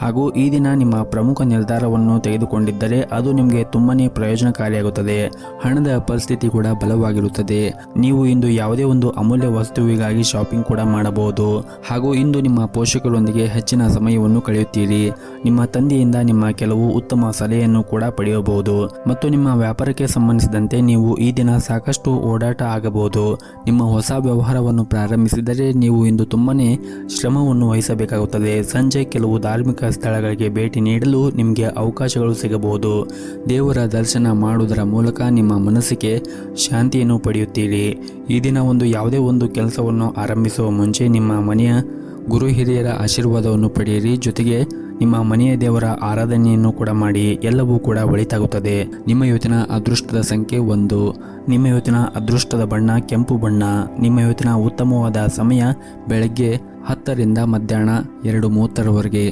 ಹಾಗೂ ಈ ದಿನ ನಿಮ್ಮ ಪ್ರಮುಖ ನಿರ್ಧಾರವನ್ನು ತೆಗೆದುಕೊಂಡಿದ್ದರೆ ಅದು ನಿಮಗೆ ತುಂಬಾನೇ ಪ್ರಯೋಜನಕಾರಿಯಾಗುತ್ತದೆ. ಹಣದ ಪರಿಸ್ಥಿತಿ ಕೂಡ ಬಲವಾಗಿರುತ್ತದೆ. ನೀವು ಇಂದು ಯಾವುದೇ ಒಂದು ಅಮೂಲ್ಯ ವಸ್ತುವಿಗಾಗಿ ಶಾಪಿಂಗ್ ಕೂಡ ಮಾಡಬಹುದು. ಹಾಗೂ ಇಂದು ನಿಮ್ಮ ಪೋಷಕರೊಂದಿಗೆ ಹೆಚ್ಚಿನ ಸಮಯವನ್ನು ಕಳೆಯುತ್ತೀರಿ. ನಿಮ್ಮ ತಂದೆಯಿಂದ ನಿಮ್ಮ ಕೆಲವು ಉತ್ತಮ ಸಲಹೆಯನ್ನು ಕೂಡ ಪಡೆಯಬಹುದು. ಮತ್ತು ನಿಮ್ಮ ವ್ಯಾಪಾರಕ್ಕೆ ಸಂಬಂಧಿಸಿದಂತೆ ನೀವು ಈ ದಿನ ಸಾಕಷ್ಟು ಓಡಾಟ ಆಗಬಹುದು. ನಿಮ್ಮ ಹೊಸ ವ್ಯವಹಾರವನ್ನು ಪ್ರಾರಂಭಿಸಿದರೆ ನೀವು ಇಂದು ತುಂಬಾನೇ ಶ್ರಮವನ್ನು ವಹಿಸಬೇಕಾಗುತ್ತದೆ. ಸಂಜೆ ಕೆಲವು ಧಾರ್ಮಿಕ ಸ್ಥಳಗಳಿಗೆ ಭೇಟಿ ನೀಡಲು ನಿಮಗೆ ಅವಕಾಶಗಳು ಸಿಗಬಹುದು. ದೇವರ ದರ್ಶನ ಮಾಡುವುದರ ಮೂಲಕ ನಿಮ್ಮ ಮನಸ್ಸಿಗೆ ಶಾಂತಿಯನ್ನು ಪಡೆಯುತ್ತೀರಿ. ಈ ದಿನ ಯಾವುದೇ ಒಂದು ಕೆಲಸವನ್ನು ಆರಂಭಿಸುವ ಮುಂಚೆ ನಿಮ್ಮ ಮನೆಯ ಗುರು ಹಿರಿಯರ ಆಶೀರ್ವಾದವನ್ನು ಪಡೆಯಿರಿ. ಜೊತೆಗೆ ನಿಮ್ಮ ಮನೆಯ ದೇವರ ಆರಾಧನೆಯನ್ನು ಕೂಡ ಮಾಡಿ. ಎಲ್ಲವೂ ಕೂಡ ಒಳಿತಾಗುತ್ತದೆ. ನಿಮ್ಮ ಇವತ್ತಿನ ಅದೃಷ್ಟದ ಸಂಖ್ಯೆ 1. ನಿಮ್ಮ ಇವತ್ತಿನ ಅದೃಷ್ಟದ ಬಣ್ಣ ಕೆಂಪು ಬಣ್ಣ. ನಿಮ್ಮ ಇವತ್ತಿನ ಉತ್ತಮವಾದ ಸಮಯ ಬೆಳಗ್ಗೆ 10 ರಿಂದ ಮಧ್ಯಾಹ್ನ 2:30ರವರೆಗೆ.